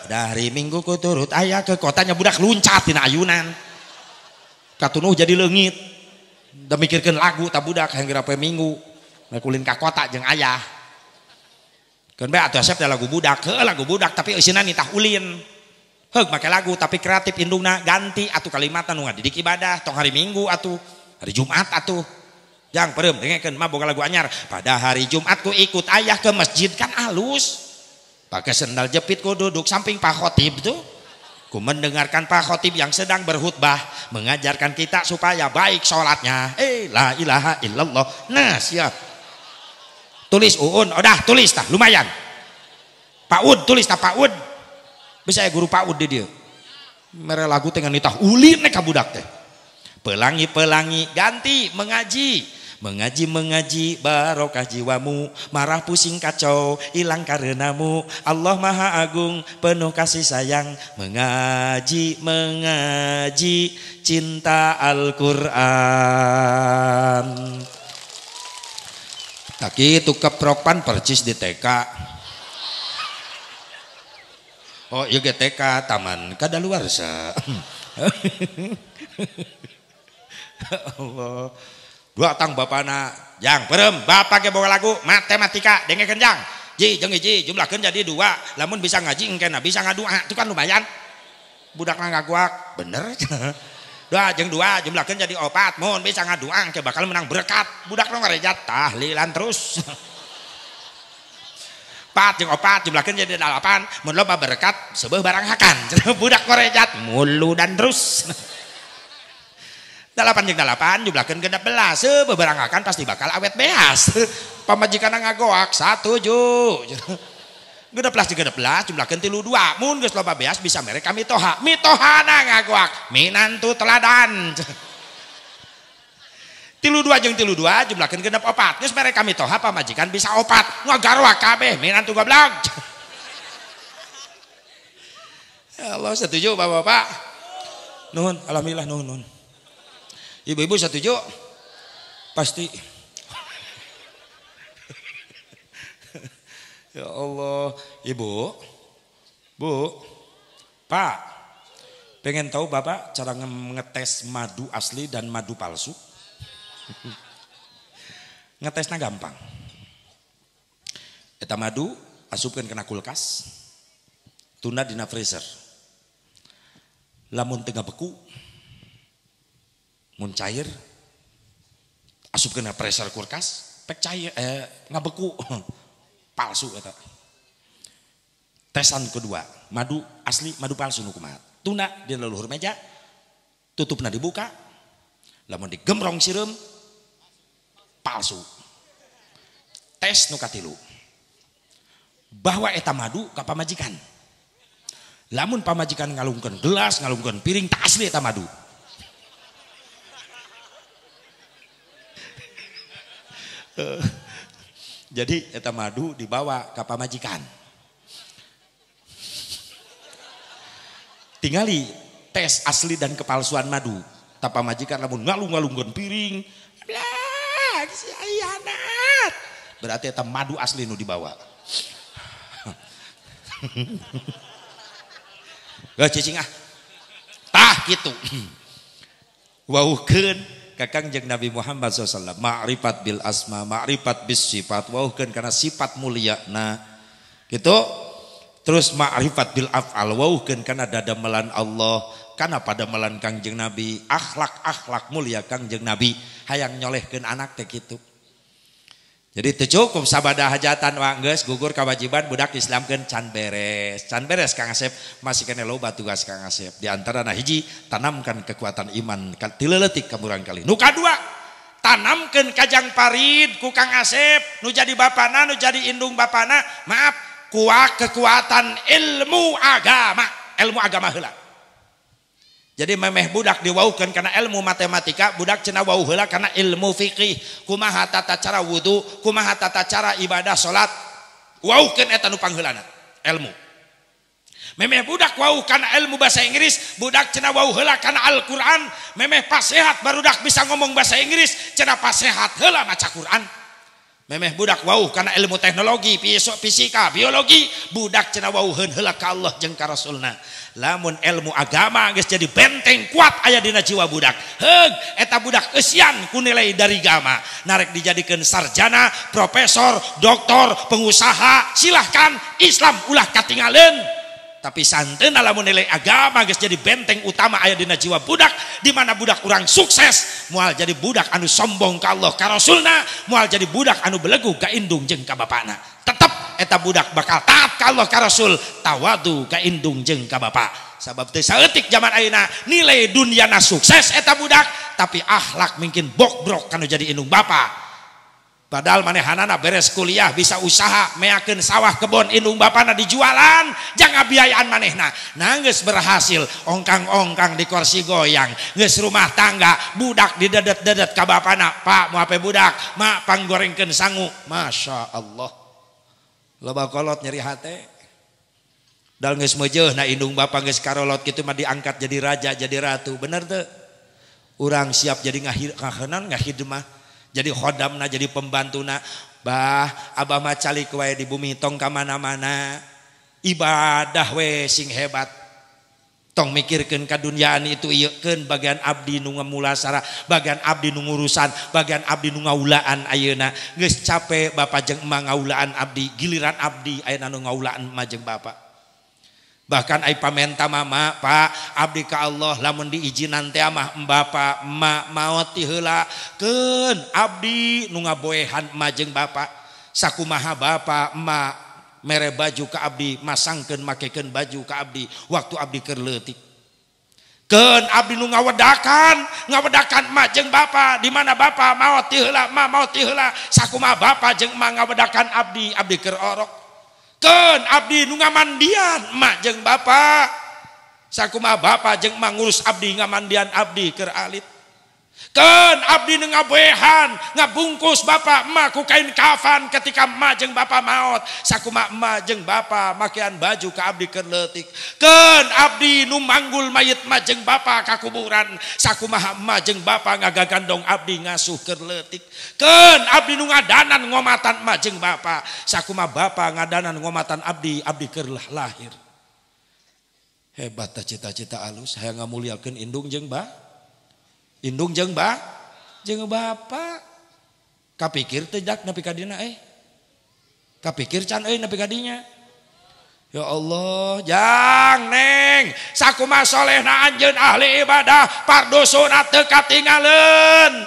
dari minggu ku turut aya ke kotanya budak luncat tina ayunan katunuh jadi leungit da mikirkeun lagu ta budak hayang gerapa minggu ngakulin ka kota jeung ayah keun bae atuh asep lagu budak lagu budak tapi eusina nitah ulin heug make lagu tapi kreatif indungna ganti atuh kalimatna nu ngadidik ibadah tong hari Minggu atuh hari Jumat atuh jang peureum dengekeun mah boga lagu anyar pada hari Jumat ku ikut ayah ke masjid kan alus pakai sendal jepit ku duduk samping Pak Khotib tuh ku mendengarkan Pak Khotib yang sedang berkhutbah mengajarkan kita supaya baik sholatnya la ilaha illallah nah siap tulis uun udah tulis tah lumayan Pak Ud tulis tah Pak Ud bisa ya guru Pak Ud di dia mere lagu tengah nitah ulin ka budak teh pelangi ganti mengaji barokah jiwamu marah pusing kacau hilang karenamu Allah Maha Agung penuh kasih sayang mengaji cinta Al-Qur'an tak itu kepropan percis di TK oh iya GTK taman kadaluarsa Allah dua tang bapana jang peureum bapak ge boga lagu matematika dengekeun jang ji jeung hiji jumlahkeun jadi 2 lamun bisa ngaji engkena bisa ngadua itu kan lumayan budakna ngaguak bener 2 jeung 2 jumlahkeun jadi 4 mun bisa ngadua engke bakal menang berkat budakna ngarejat tahlilan terus 4 jeung 4 jumlahkeun jadi 8 mun loba berkat seubeuh barang hakan budak ngarejat mulu dan terus 8 jeung 8 jumlahkeun ke 16 bebarangakan pasti bakal awet beas pamajikanna ngagoak 1 ju 16 jeung 16 jumlahkeun 32 mun geus loba beas bisa mere ka mitohana ngagoak minantu teladan 32 jeung 32 jumlahkeun genep 4 geus mere kami toha pamajikan bisa 4 ngagarwa kabeh minantu goblok. Ya Allah setuju Bapak-bapak? Nuhun, alhamdulillah nuhun. Ibu-ibu setuju? Pasti. Ya Allah, Ibu, Bu, Pak, pengen tahu Bapak cara ngetes madu asli dan madu palsu? Ngetesnya gampang. Eta madu asupkeun kena kulkas, tunda dina freezer. Lamun teu beku, mun cair, asupkeun ka freezer kulkas, pek cair ngabeku. Palsu eta. Tesan kedua, madu asli, madu palsu nu kumaha? Tuna di leluhur meja, tutupna dibuka, lamun digemrong sireum palsu. Tes nu katilu. Bahwa eta madu ka pamajikan. Lamun pamajikan ngalungkeun gelas, ngalungkeun piring, tak asli eta madu. Jadi eta madu dibawa ke pamajikan. Tingali tes asli dan kepalsuan madu. Ta pamajikan lamun ngalung-ngalungkeun piring, blah, si ayanat. Berarti eta madu asli nu dibawa. Gak cicing ah. Tah kitu. Waukeun kakang jeung Nabi Muhammad SAW ma'rifat bil asma, ma'rifat bis sifat, wauhkeun kana sifat mulia na gitu. Terus ma'rifat bil af'al, wauhkeun kana dadamelan Allah, kana padamelan Kangjeng Nabi, akhlak mulia Kangjeng Nabi hayang nyolehkeun anak teh kitu. Jadi teu cukup sabada hajatan wa geus gugur kewajiban budak Islamkeun can beres. Can beres Kang Asep, masih kene loba tugas Kang Asep. Di antarana hiji, tanamkan kekuatan iman ti leuletik ka murang kali. Nu kadua, tanamkeun kajang parid ku Kang Asep, nu jadi bapana, nu jadi indung bapana, maaf, kuat kekuatan ilmu agama heula. Jadi memeh budak diwaukeun karena ilmu matematika, budak cenah wau heula karena ilmu fikih, kumaha tata cara wudu, kumaha tata cara ibadah salat. Waukeun eta nu pangheulana, ilmu. Memeh budak wau karena ilmu bahasa Inggris, budak cenah wau heula karena Al-Qur'an. Memeh pasehat barudak bisa ngomong bahasa Inggris, cenah pasehat heula maca Qur'an. Memeh budak wau karena ilmu teknologi, fisika, biologi, budak cenah wauheun heula ka Allah jeung ka Rasulna. Lamun ilmu agama geus jadi benteng kuat aya dina jiwa budak. Heug eta budak eusian ku nilai dari agama. Narek dijadikeun sarjana, profesor, doktor, pengusaha, silahkan Islam ulah katingaleun. Tapi santeuna lamun nilai agama geus jadi benteng utama aya dina jiwa budak, di mana budak urang sukses moal jadi budak anu sombong ka Allah ka Rasulna, moal jadi budak anu belegu ka indung jeung ka bapana. Tetep eta budak bakal taat ka Allah ka Rasul, tawadu ka indung jeung ka bapa. Sabab teu saeutik zaman ayeuna nilai dunyana sukses eta budak, tapi akhlak mungkin bok-brok kanu jadi indung bapa. Padahal manehanana beres kuliah bisa usaha meakeun sawah kebon indung bapana dijualan jangan biayaan manehna. Nah geus berhasil ongkang-ongkang di kursi goyang, geus rumah tangga budak didedet-dedet ka bapana, Pak mau ape budak, mak panggorengkeun sangu. Masya Allah, loba kolot nyeri hate. Dal geus meujeuh na indung bapa geus karolot kitu mah diangkat jadi raja jadi ratu, bener teu? Urang siap jadi ngahidmah, jadi khodamna, jadi pembantuna. Bah, abah mah calik wae di bumi tong ka mana-mana. Ibadah we sing hebat. Tong mikirkeun kadunyaan itu ieukeun bagian abdi nu ngamulasara, bagian abdi nu ngurusan, bagian abdi nu ngaulaan ayeuna. Geus capek bapa jeung emang ngaulaan abdi, giliran abdi ayeuna nu ngaulaan emah jeung bapa. Bahkan ai pamenta mama, Pak, abdi ka Allah lamun diijinan teh mah bapa emak maot ti heula keun abdi nu ngaboehan emah jeung bapa. Sakumaha bapa emak mere baju ka abdi, masangkeun makekeun baju ka abdi waktu abdi keur leutik. Keun abdi nu ngawedakan emak jeung bapa, di mana bapa maot ti heula, emak maot ti heula, sakumaha bapa jeung emak ngawedakan abdi, abdi keur orok. Keun abdi nu ngamandian emak jeung bapa, sakumaha bapa jeung emak ngurus abdi ngamandian abdi keur alit. Kan abdi ngabehan ngabungkus bapa emak ku kain kafan ketika emak jeung bapa maot sakumaha emak jeung bapa makean baju ka abdi keur leutik. Kan abdi nu manggul mayit emak jeung bapa ka kuburan sakumaha emak jeung bapa ngagagandong abdi ngasuh keur leutik. Kan abdi nu ngadanan ngomatan emak jeung bapa sakumaha bapa ngadanan ngomatan abdi keur lahir. Hebat cita-cita alus hayang ngamuliakeun indung jeung indung jeung bapa. Kapikir tidak nepi ka dina kapikir can nepi ka dinya. Ya Allah, jang neng sakumaha solehna anjeun ahli ibadah fardu sunat teu katinggalieun.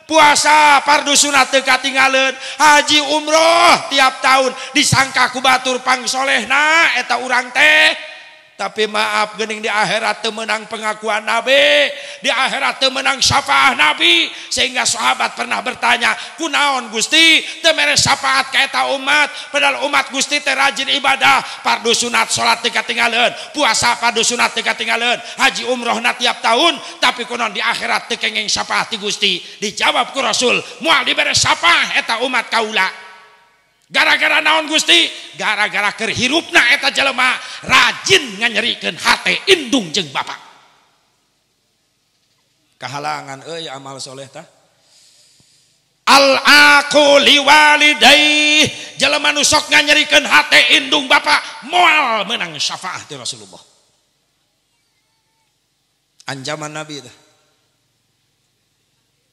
Puasa fardu sunat teu katinggalieun. Haji umroh tiap tahun disangka ku batur pangsolehna eta urang teh. Tapi maaf geuning di akhirat teu meunang pengakuan Nabi, di akhirat teu meunang syafaat Nabi, sehingga sahabat pernah bertanya, kunaon Gusti teu mere syafaat ka eta umat, padahal umat Gusti teh rajin ibadah, fardu sunat salat teu katinggalieun, puasa fardu sunat teu katinggalieun, haji umrohna tiap tahun, tapi kunaon di akhirat teu kenging syafaat ti Gusti. Dijawab ku Rasul, moal dibere syafaat eta umat kaula. Gara-gara naon Gusti? Gara-gara keur hirupna eta jelema rajin nganyerikeun hate indung jeung bapa. Kahalangan euy amal soleh tah. Al-aqu liwalidayh, jelema nu sok nganyerikeun hate indung bapa moal meunang syafaat ti Rasulullah. Anjaman Nabi tah.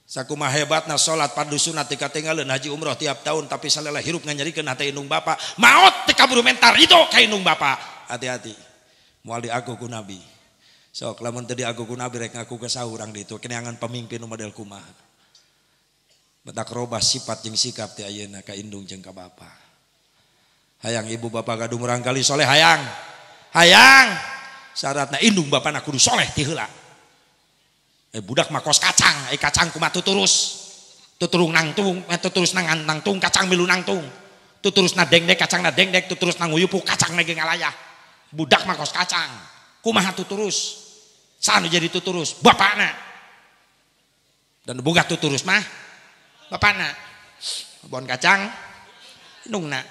Sakumaha hebatna salat fardu sunat teu katinggalieun, haji umroh tiap tahun, tapi salela hirup nganyarikeun hate indung bapa, maot teu kaburu mentar itu ka indung bapa. Hati-hati moal diaku ku Nabi. Sok lamun teu diaku ku Nabi rek ngaku ke saurang ditu keneangan pamimpin nu model kumaha. Betak robah sifat jeung sikap ti ayeuna ka indung jeung ka bapa. Hayang ibu bapa gaduh murang kali soleh hayang. Hayang. Syaratna indung bapana kudu soleh ti heula. Budak mah kos kacang, kacang kumaha tuturung nangtung, tuturus nangtung kacang milu nangtung, tuturus na dengdek kacang na dengdek, tuturus nang uyupuk kacang na ngalayah. Budak mah kos kacang, kumaha tuturus, sanu jadi tuturus, bapakna. Dan boga tuturus mah, bapakna. Bon kacang, indungna.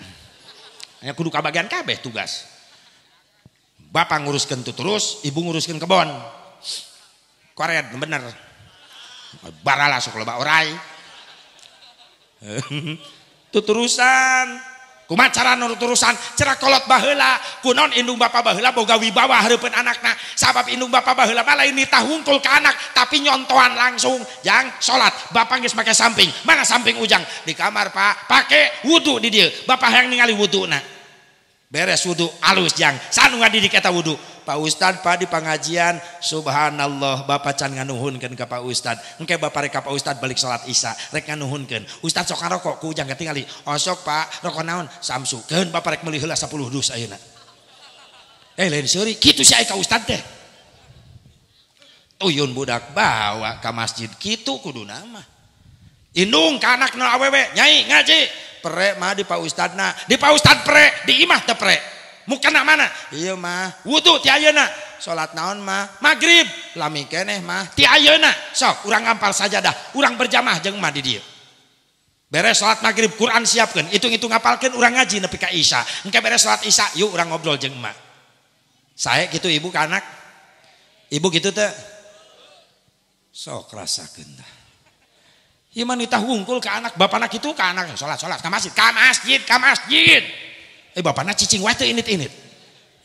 Hanya kudu kabagian kabeh tugas. Bapak nguruskeun tuturus, ibu nguruskeun kebon. Koret bener barala sok loba orai tuturusan kumaha cara nuturusan cerak kolot baheula kunaon indung bapa baheula boga wibawa hareupeun anakna sabab indung bapa baheula mah lain ditahungkul ka anak tapi nyontohan langsung jang salat bapa geus make samping mana samping ujang di kamar Pak pake wudu di dieu bapa hayang ningali wuduna beres wudu alus jang sanu ngadidik eta wudu Pak Ustad Pak di pengajian subhanallah Bapak can nganuhunkeun ka Pak Ustad engke Bapak rek ka Pak Ustad balik salat Isya rek nganuhunkeun Ustad sok ngarokok ku ujang ketingali osok Pak rokok naon samsu keun Bapak rek meuli heula 10 dus ayeuna lain seuri kitu si aya ka Ustad teh tuyun budak bawa ka masjid kitu kuduna mah indung ka anakna awewe nyai ngaji pre mah di Pak Ustadna di Pak Ustad pre di imah teh pre mukana mana iya mah wudu ti ayeuna salat naon mah magrib lami keneh mah ti ayeuna sok urang ngampal sajadah urang berjamaah jeung mah di dieu beres salat magrib Quran siapkeun hitung-hitung ngapalkeun urang ngaji nepi ka Isya engke beres salat Isya yuk urang ngobrol jeung mah sae kitu ibu ka anak ibu kitu teh sok rasakeun tah ieu mah nitah wungkul ka anak bapana kitu ka anak salat ka masjid bapana cicing wae teu init-init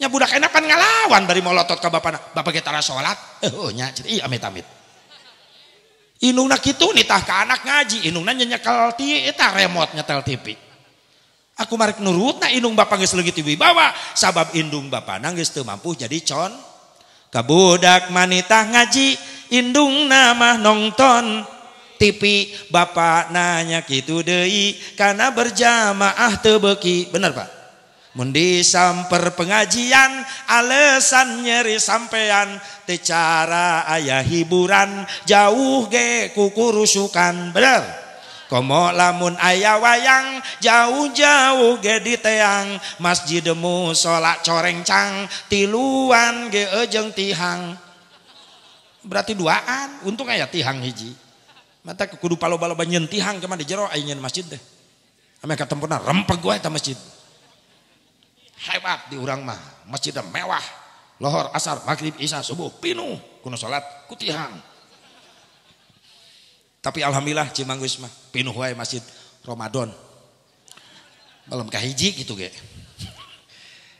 nya budak enak pan ngalawan bari molotot ka bapana bapak ge tara salat nya ieu amit-amit indungna kitu nitah ka anak ngaji indungna nyekel ti eta remote nyetel TV aku marek nurutna indung bapa geus leungit ti wibawa sabab indung bapana geus teu mampu jadi con ka budak manitah ngaji indungna mah nongton TV bapak nanya kitu deui kana berjamaah teu beuki bener Pak mun disamper pengajian alesan nyeri sampean teu cara aya hiburan jauh ge kukurusukan bener komo lamun aya wayang jauh-jauh ge di teang masjid musola corengcang tiluan ge eujeng tihang berarti duaan untung aya tihang hiji Mata kudu palo-palo nyentihang kemana di jero ayeuna masjid teh. Ame katempurna rempeg wae ta masjid. Hebat di urang mah, masjid mewah. Lohor, asar, maghrib, isya, subuh pinuh kuno salat kutihang. Tapi alhamdulillah Cimanggus mah pinuh wae masjid Ramadan. Malam kahiji gitu ge.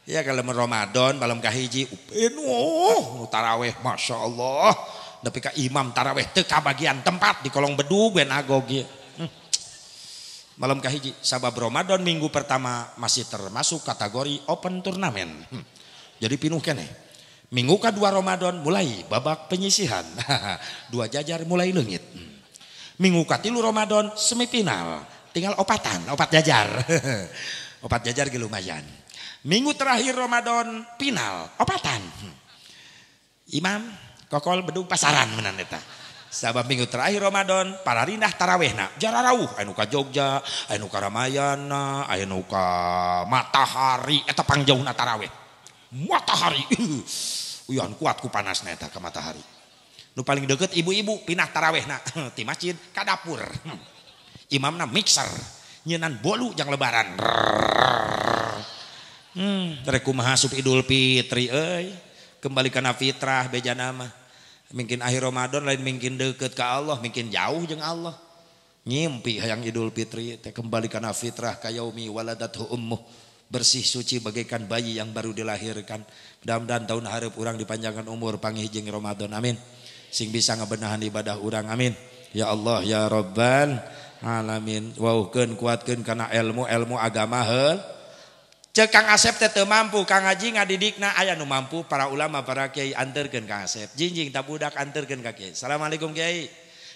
Ya kalau Ramadan malam kahiji penuh taraweh Masya Allah. Tapi ka imam taraweh teu kabagian tempat di kolong bedug ben agog ye. Malam kahiji sabab Ramadan minggu pertama masih termasuk kategori open turnamen. Jadi pinuh keneh. Minggu kedua Ramadan mulai babak penyisihan. Dua jajar mulai leungit. Minggu katilu Ramadan semifinal. Tinggal opat jajar. Opat jajar ge lumayan. Minggu terakhir Ramadan final opatan. Imam kokol bedug pasaran menan eta. Sabab minggu terakhir Ramadan para rindah tarawehna jararawuh anu ka Jogja, anu ka Ramayana, anu ka Matahari eta pangjauhna taraweh. Matahari. Uyan kuat ku panasna eta ka Matahari. Nu paling deket ibu-ibu pindah tarawehna ti masjid ka dapur. Imamna mixer nyeunan bolu jang lebaran. Rek kumaha sup Idul Fitri euy. Kembali kana fitrah bejana mah. Mungkin akhir Ramadan lain mungkin deket ke Allah, mungkin jauh jeung Allah. Ngimpi hayang Idul Fitri teh kembali kana fitrah ka yaumi waladathu ummuh. Bersih suci bagaikan bayi yang baru dilahirkan. Mudah-mudahan tahun hareup urang dipanjangkan umur panggih jeung Ramadan. Amin. Sing bisa ngabenahan ibadah urang. Amin. Ya Allah ya Rabbal alamin. Wauhkeun kuatkeun kana ilmu agama heul. Cek Kang Asep teu mampu, Kang Haji ngadidikna aya nu mampu para ulama para kiai anterkeun Kang Asep. Jinjing tak budak anterkeun ka kiai. Assalamualaikum kiai.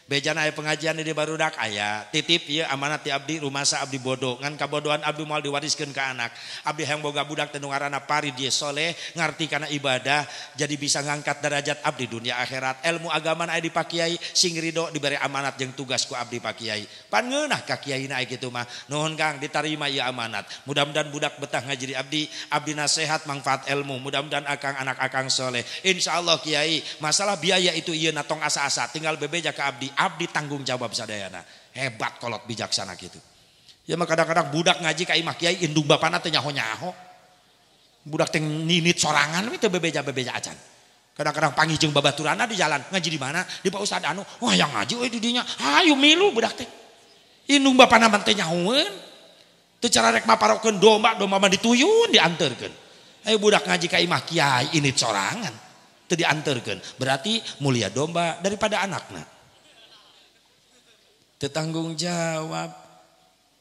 Bejana aya pengajian di barudak aya titip ieu amanat ti abdi rumasa abdi bodoh ngan kabodohan abdi moal diwariskeun ka anak. Abdi hayang boga budak teh nu ngaranna Farid dia soleh ngarti kana ibadah jadi bisa ngangkat derajat abdi dunia akhirat. Ilmu agama aya di Pak Kiai sing ridho diberi amanat jeung tugas ku abdi Pak Kiai. Pan ngeunah ka kiaina aya kitu mah. Nuhun Kang ditarima ieu amanat. Mudah-mudahan budak betah ngaji di abdi nasihat manfaat ilmu. Mudah-mudahan akang anak akang soleh. Insyaallah Kiai masalah biaya itu ieu na tong asa-asa tinggal bebeja ka abdi tanggung jawab sadayana. Hebat kolot bijaksana gitu. Ya mah kadang-kadang budak ngaji ka imah kiai indung bapana teh nyaho-nyaho. Budak teh ninit sorangan we teu bebeja-bebeja acan. Kadang-kadang panggih jeung babaturana di jalan, ngaji di mana? Di Pak Ustad anu. Wah yang ngaji we di dinya. Hayu milu budak teh. Indung bapana mah teh nyahoeun. Teu cara rek maparokeun domba mah dituyun dianterkeun. Ayo budak ngaji ka imah kiai init sorangan. Teu dianterkeun. Berarti mulia domba daripada anakna. Tetanggung jawab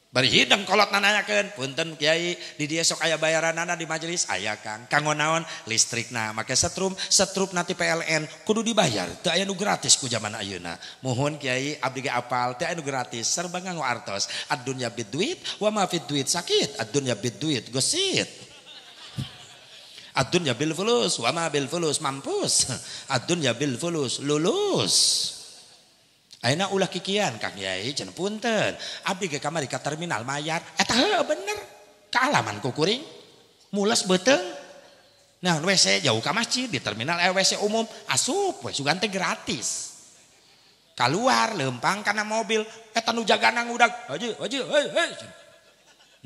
bari hidang kolot nanyakeun punten kiai di dieu sok aya bayaranana di majelis aya Kang kanggo naon listrikna make setrum nanti PLN kudu dibayar teu aya nu gratis ku zaman ayeuna muhun kiai abdi ge apal teu aya nu gratis serba nganggo artos ad-dunya bid-duit wa ma fid-duit sakit ad-dunya bid-duit gosit ad-dunya bil fulus wa ma bil fulus mampus ad-dunya bil fulus lulus. Ayeuna ulah kikian Kang Yai cenah punten. Abdi ge kamari ka terminal mayar. Eta heuh bener. Kaalaman ku kuring. Mules beuteung. Nah WC jauh ka masjid di terminal WC umum asup we sugan teh gratis. Kaluar leumpang kana mobil eta nu jagana ngudag. Haji hei.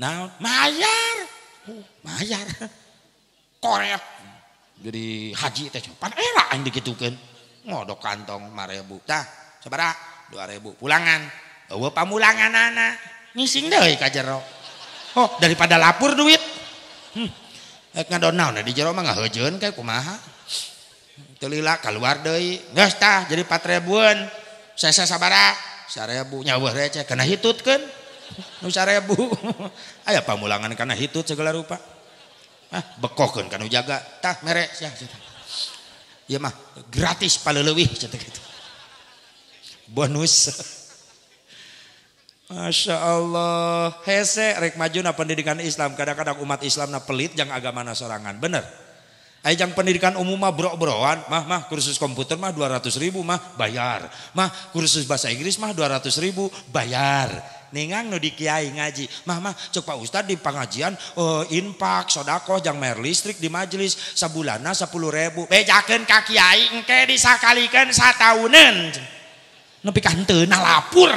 Naon? Mayar. Mayar. Korek. Jadi haji teh pan era aing dikitukeun. Ngodok kantong 5.000. Tah sabaraha 2.000 pulangan eueuh pamulanganana ngising deui ka jero oh daripada lapur duit ngadon naon di jero mah ngaheujeun kae kumaha teu lila kaluar deui geus tah jadi 4.000-an sese sabaraha 1.000 nyaweuh receh kana hitutkeun nu 1.000 aya pamulangan kana hitut segala rupa bekohkeun kana jaga tah mere sia ieu mah gratis paleleuwih cenah kitu bonus. Masya Allah hese rek majuna pendidikan Islam kadang-kadang umat Islam na pelit jang agamana sorangan bener aya jang pendidikan umum mah bro-broan mah kursus komputer mah 200.000 mah bayar mah kursus bahasa Inggris mah 200.000 bayar ningang nu di kiai ngaji mah cek Pak Ustad di pengajian infak sodako jang bayar listrik di majelis sabulana 10.000 bejakeun ka kiai engke disakalikeun satauneun nepi ka henteu nalapur.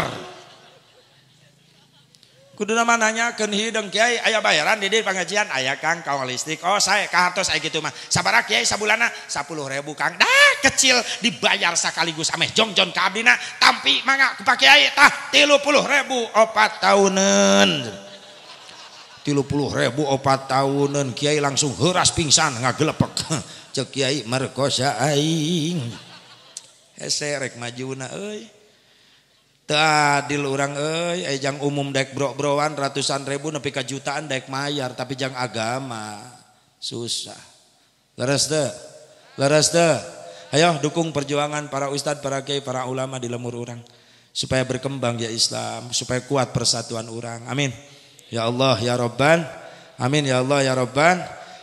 Kudu nama nanyakeun hideung kiai aya bayaran di dieu pengajian aya Kang kaung listrik. Oh saya kahartos aya kitu mah. Sabaraha kiai sabulana 10.000 Kang. Dah kecil dibayar sakaligus ameh jongjon ka abdina tampi mangga ku Pak Kiai tah 30.000 4 tahunan. 30.000 4 tahunan kiai langsung heuras pingsan ngagelepek. Cek kiai merkosa aing. Hese rek majuna euy. Teu adil urang euy, jang umum daek bro-broan ratusan ribu nepi ka jutaan daek mayar tapi jang agama susah. Leres teu? Leres teu? Ayo dukung perjuangan para ustad, para kiai, para ulama di lemur urang supaya berkembang ya Islam, supaya kuat persatuan urang. Amin. Ya Allah ya Rabban. Amin ya Allah ya Rabban.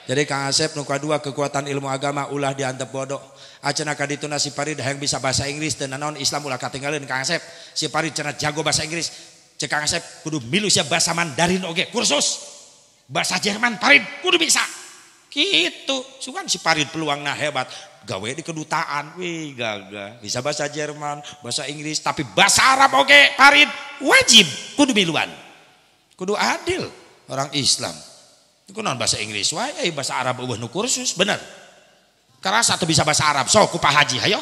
Jadi Kang Asep nu kadua kekuatan ilmu agama ulah diantep bodoh. Acenah ka dituna si Farid hayang bisa bahasa Inggris teu naon Islam ulah katinggalin Kang Asep. Si Farid cenah jago bahasa Inggris. Cek Kang Asep kudu milu sia bahasa Mandarin oge kursus. Bahasa Jerman Farid kudu bisa. Kitu. Sugan si Farid peluangna hebat. Gawe di kedutaan, wih gagah. Bisa bahasa Jerman, bahasa Inggris, tapi bahasa Arab oge Farid wajib kudu miluan. Kudu adil orang Islam. Iku naon bahasa Inggris wae, bahasa Arab eueuh nu kursus, bener. Karasa teu bisa bahasa Arab, sok ku Pak Haji hayo.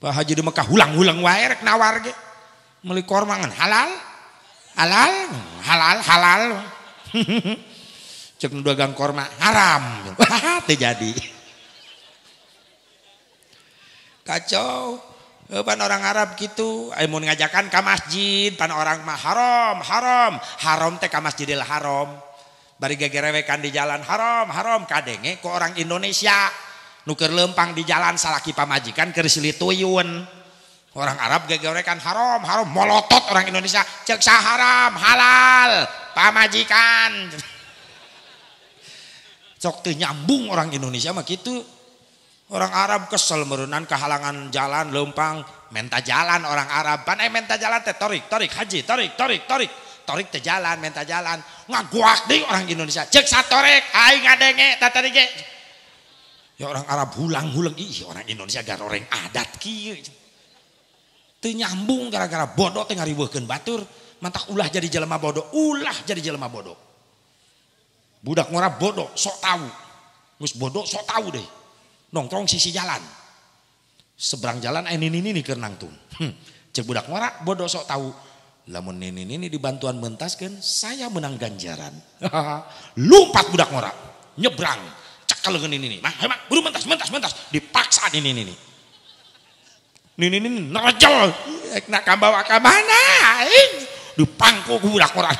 Pak Haji di Mekah hulang-hulang wae rek nawar ge. Meuli korma ngan halal. Halal, halal, halal. Cek nu dagang korma haram. Teu jadi. Kacau. Pan orang Arab gitu, mun ngajakan ke masjid, pan orang mah haram, haram. Haram teh ka Masjidil Haram. Bari gegerewekan di jalan haram, haram kadenge ku orang Indonesia. Nu keur leumpang di jalan salaki pamajikan keur silih tuyun. Orang Arab gegerewekan haram, haram molotot orang Indonesia. Cek saharam, halal, pamajikan. Sok teu nyambung orang Indonesia mah kitu. Orang Arab kesel merunan kehalangan jalan leumpang menta jalan orang Arab. Pan menta jalan teh torik, torik haji, torik, torik, torik. Torik teh jalan, menta jalan. Ngaguak deui orang Indonesia. Cek satorek aing ngadenge tatari ge. Ya orang Arab hulang-hulang ih orang Indonesia garoreng adat kieu. Teu nyambung gara-gara bodoh teh ngariweuhkeun batur. Mantak ulah jadi jelema bodoh, ulah jadi jelema bodoh. Budak ngora bodoh sok tahu. Geus bodoh sok tahu deh. Nongkrong sisi jalan. Seberang jalan nini keur nangtung. Cek budak ngora bodoh sok tahu. Lamun nini dibantuan mentaskeun saya menang ganjaran. Lompat budak ngora, nyebrang. Cekaleun nini. Mah, buru mentas. Dipaksa nini. Nini nerejel. Ek nak bawa ka mana? Dipangku budak ngora.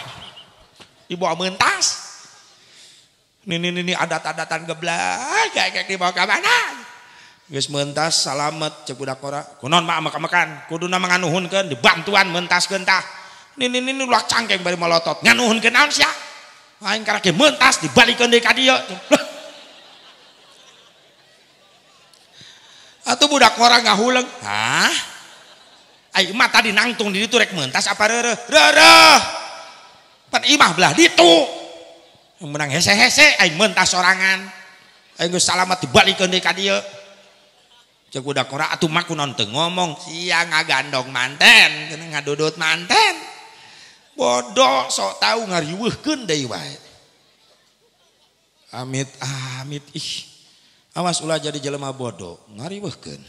Dibawa mentas. Nini adat-adatan geblak kayak dibawa ke mana? Geus mentas salamet cek budak ngora. Kunaon mah makan kuduna manganuhunkeun dibantuan mentaskeun tah. Nini ulah cangkeng bari molotot. Nganuhunkeun naon sia? Aing karake mentas dibalikeun deui ka dieu. Atuh budak ngora ngahuleung. Hah? Aing mah tadi nangtung di ditu rek mentas apa reureuh? Reureuh. Pan imah belah ditu. Menang hese-hese aing mentas sorangan. Aing geus salamet dibalikeun deui ka dieu. Cek budak ngora atuh mah kunaon teu ngomong, sia ngagandong manten, cenah ngadudut manten. Bodoh sok tahu ngariweuhkeun deui wae. Amit ih. Awas ulah jadi jelema bodoh, ngariweuhkeun.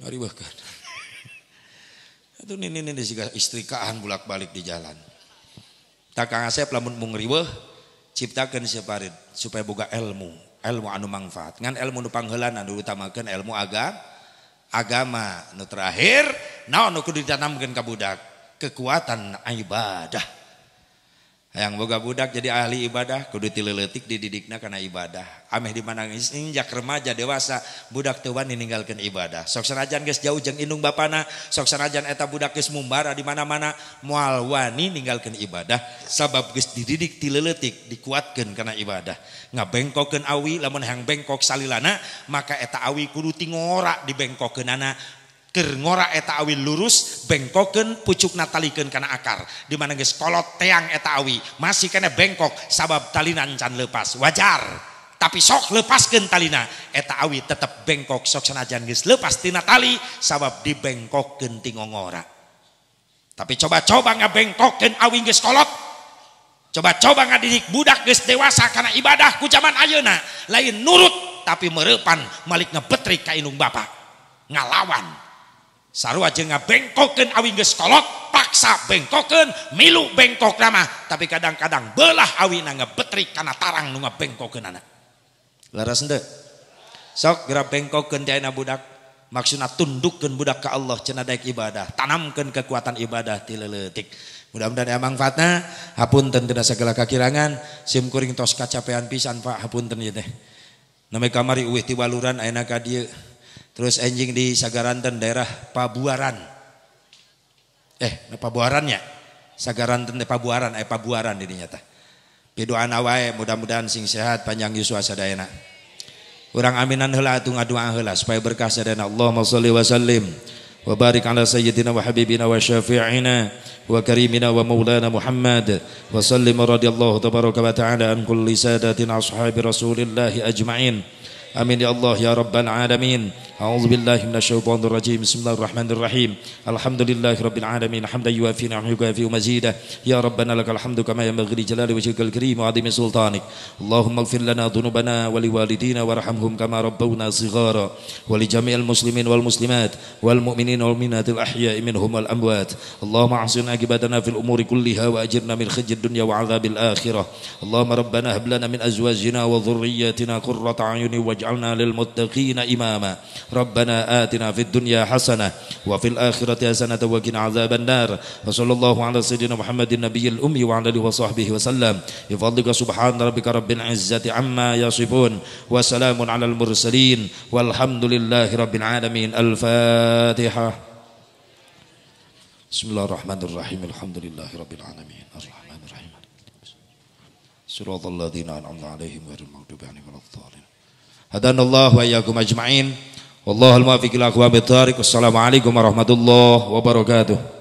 Ngariweuhkeun. Atuh nini siga istrikaan bolak-balik di jalan. Tak Kang Asep lamun mung riweuh ciptakeun si Farid supaya boga ilmu anu manfaat. Ngan ilmu nu pangheulana anu utamakeun ilmu agama. Nu terakhir naon nu kudu ditanamkeun ka budak? Kekuatan ibadah. Hayang boga budak jadi ahli ibadah kudu tileuletik dididikna kana ibadah. Ameh di mana injak remaja dewasa budak teu wani ninggalkeun ibadah. Sok sanajan geus jauh jeung indung bapana, sok sanajan eta budak geus mumbara di mana-mana moal wani ninggalkeun ibadah sabab geus dididik tileuletik dikuatkeun kana ibadah. Ngabengkokeun awi lamun hayang bengkok salilana maka eta awi kudu tingora dibengkokeunana. Keur ngora eta awi lurus bengkokeun pucukna talikeun kana akar di mana geus kolot teang eta awi masih kena bengkok sabab talina can leupas wajar tapi sok lepaskeun talina eta awi tetep bengkok sok sanajan geus lepas tina tali sabab dibengkokkeun ti ngongora. Tapi coba-coba ngabengkokkeun awi geus kolot, coba-coba ngadidik budak geus dewasa karena ibadah ku zaman ayeuna lain nurut tapi mereupan malik ngebetrik ka indung bapa ngalawan sarua jeung ngabengkokkeun awi geus kolot paksa bengkokkeun milu bengkok nama tapi kadang-kadang belah awina ngebetrik kana tarang nu ngabengkokkeunana. Laras henteu? Sok geura bengkokkeun ti ayeuna budak maksudna tundukkeun budak ka Allah cenah daek ibadah, tanamkeun kekuatan ibadah ti leuletik. Mudah-mudahan aya manfaatna. Hapunten tina sagala kakirangan, sim kuring tos kacapean pisan Pak, hapunten ieu teh. Nami kamari uwih ti Waluran ayeuna ka dieu. Terus enjing di Sagaranten daerah Pabuaran. Pabuarannya. Sagaranten teh Pabuaran, Pabuaran di dinya teh. Pidoana wae mudah-mudahan sing sehat panjang yuswa sadayana. Urang aminan heula atuh ngadua heula supaya berkah sadayana. Allahumma shalli wa sallim wa barik ala sayyidina wa habibina wa syafi'ina wa karimina wa maulana Muhammad wa sallim radhiyallahu tabaraka wa ta'ala an kulli sadatina ashabi Rasulillah ajma'in. Amin ya Allah ya rabbal alamin. A'udzu billahi minasyaitonir rajim. Bismillahirrahmanirrahim. Alhamdulillahirabbil alamin hamdan yuwafi ni'amahu wa yukafi mazidah. Ya rabbana lakal hamdu kama yanbaghi li jalali wajhikal karim wa 'azimi sultanik. Allahumma ighfir lana dhunubana wa liwalidina warhamhum kama rabbawna shighara wa li jami'il muslimin wal muslimat wal mu'minin wal mu'minatil ahya'i minhum wal amwat. Allahumma ahsin aqibatana fil umuri kulliha wa ajirna min khizyid dunya wa 'adzabil akhirah. Allahumma rabbana hab lana min azwajina wa dhurriyyatina qurrata a'yunin waj'alna lil muttaqina imama. ربنا آتنا في الدنيا حسنة وفي الآخرة حسنة وقنا عذاب النار وصلى الله على سيدنا محمد النبي الأمي وعلى آله وصحبه وسلم بفضلك سبحان ربك رب العزة عما يصفون وسلام على المرسلين والحمد لله رب العالمين. الفاتحة. بسم الله الرحمن الرحيم الحمد لله رب العالمين الرحمن الرحيم صراط الذين أنعمت عليهم غير المغضوب عليهم ولا الضالين. هدانا الله وإياكم أجمعين. Wallahul muwaffiq ila aqwamit thariq. Wassalamualaikum warahmatullahi wabarakatuh.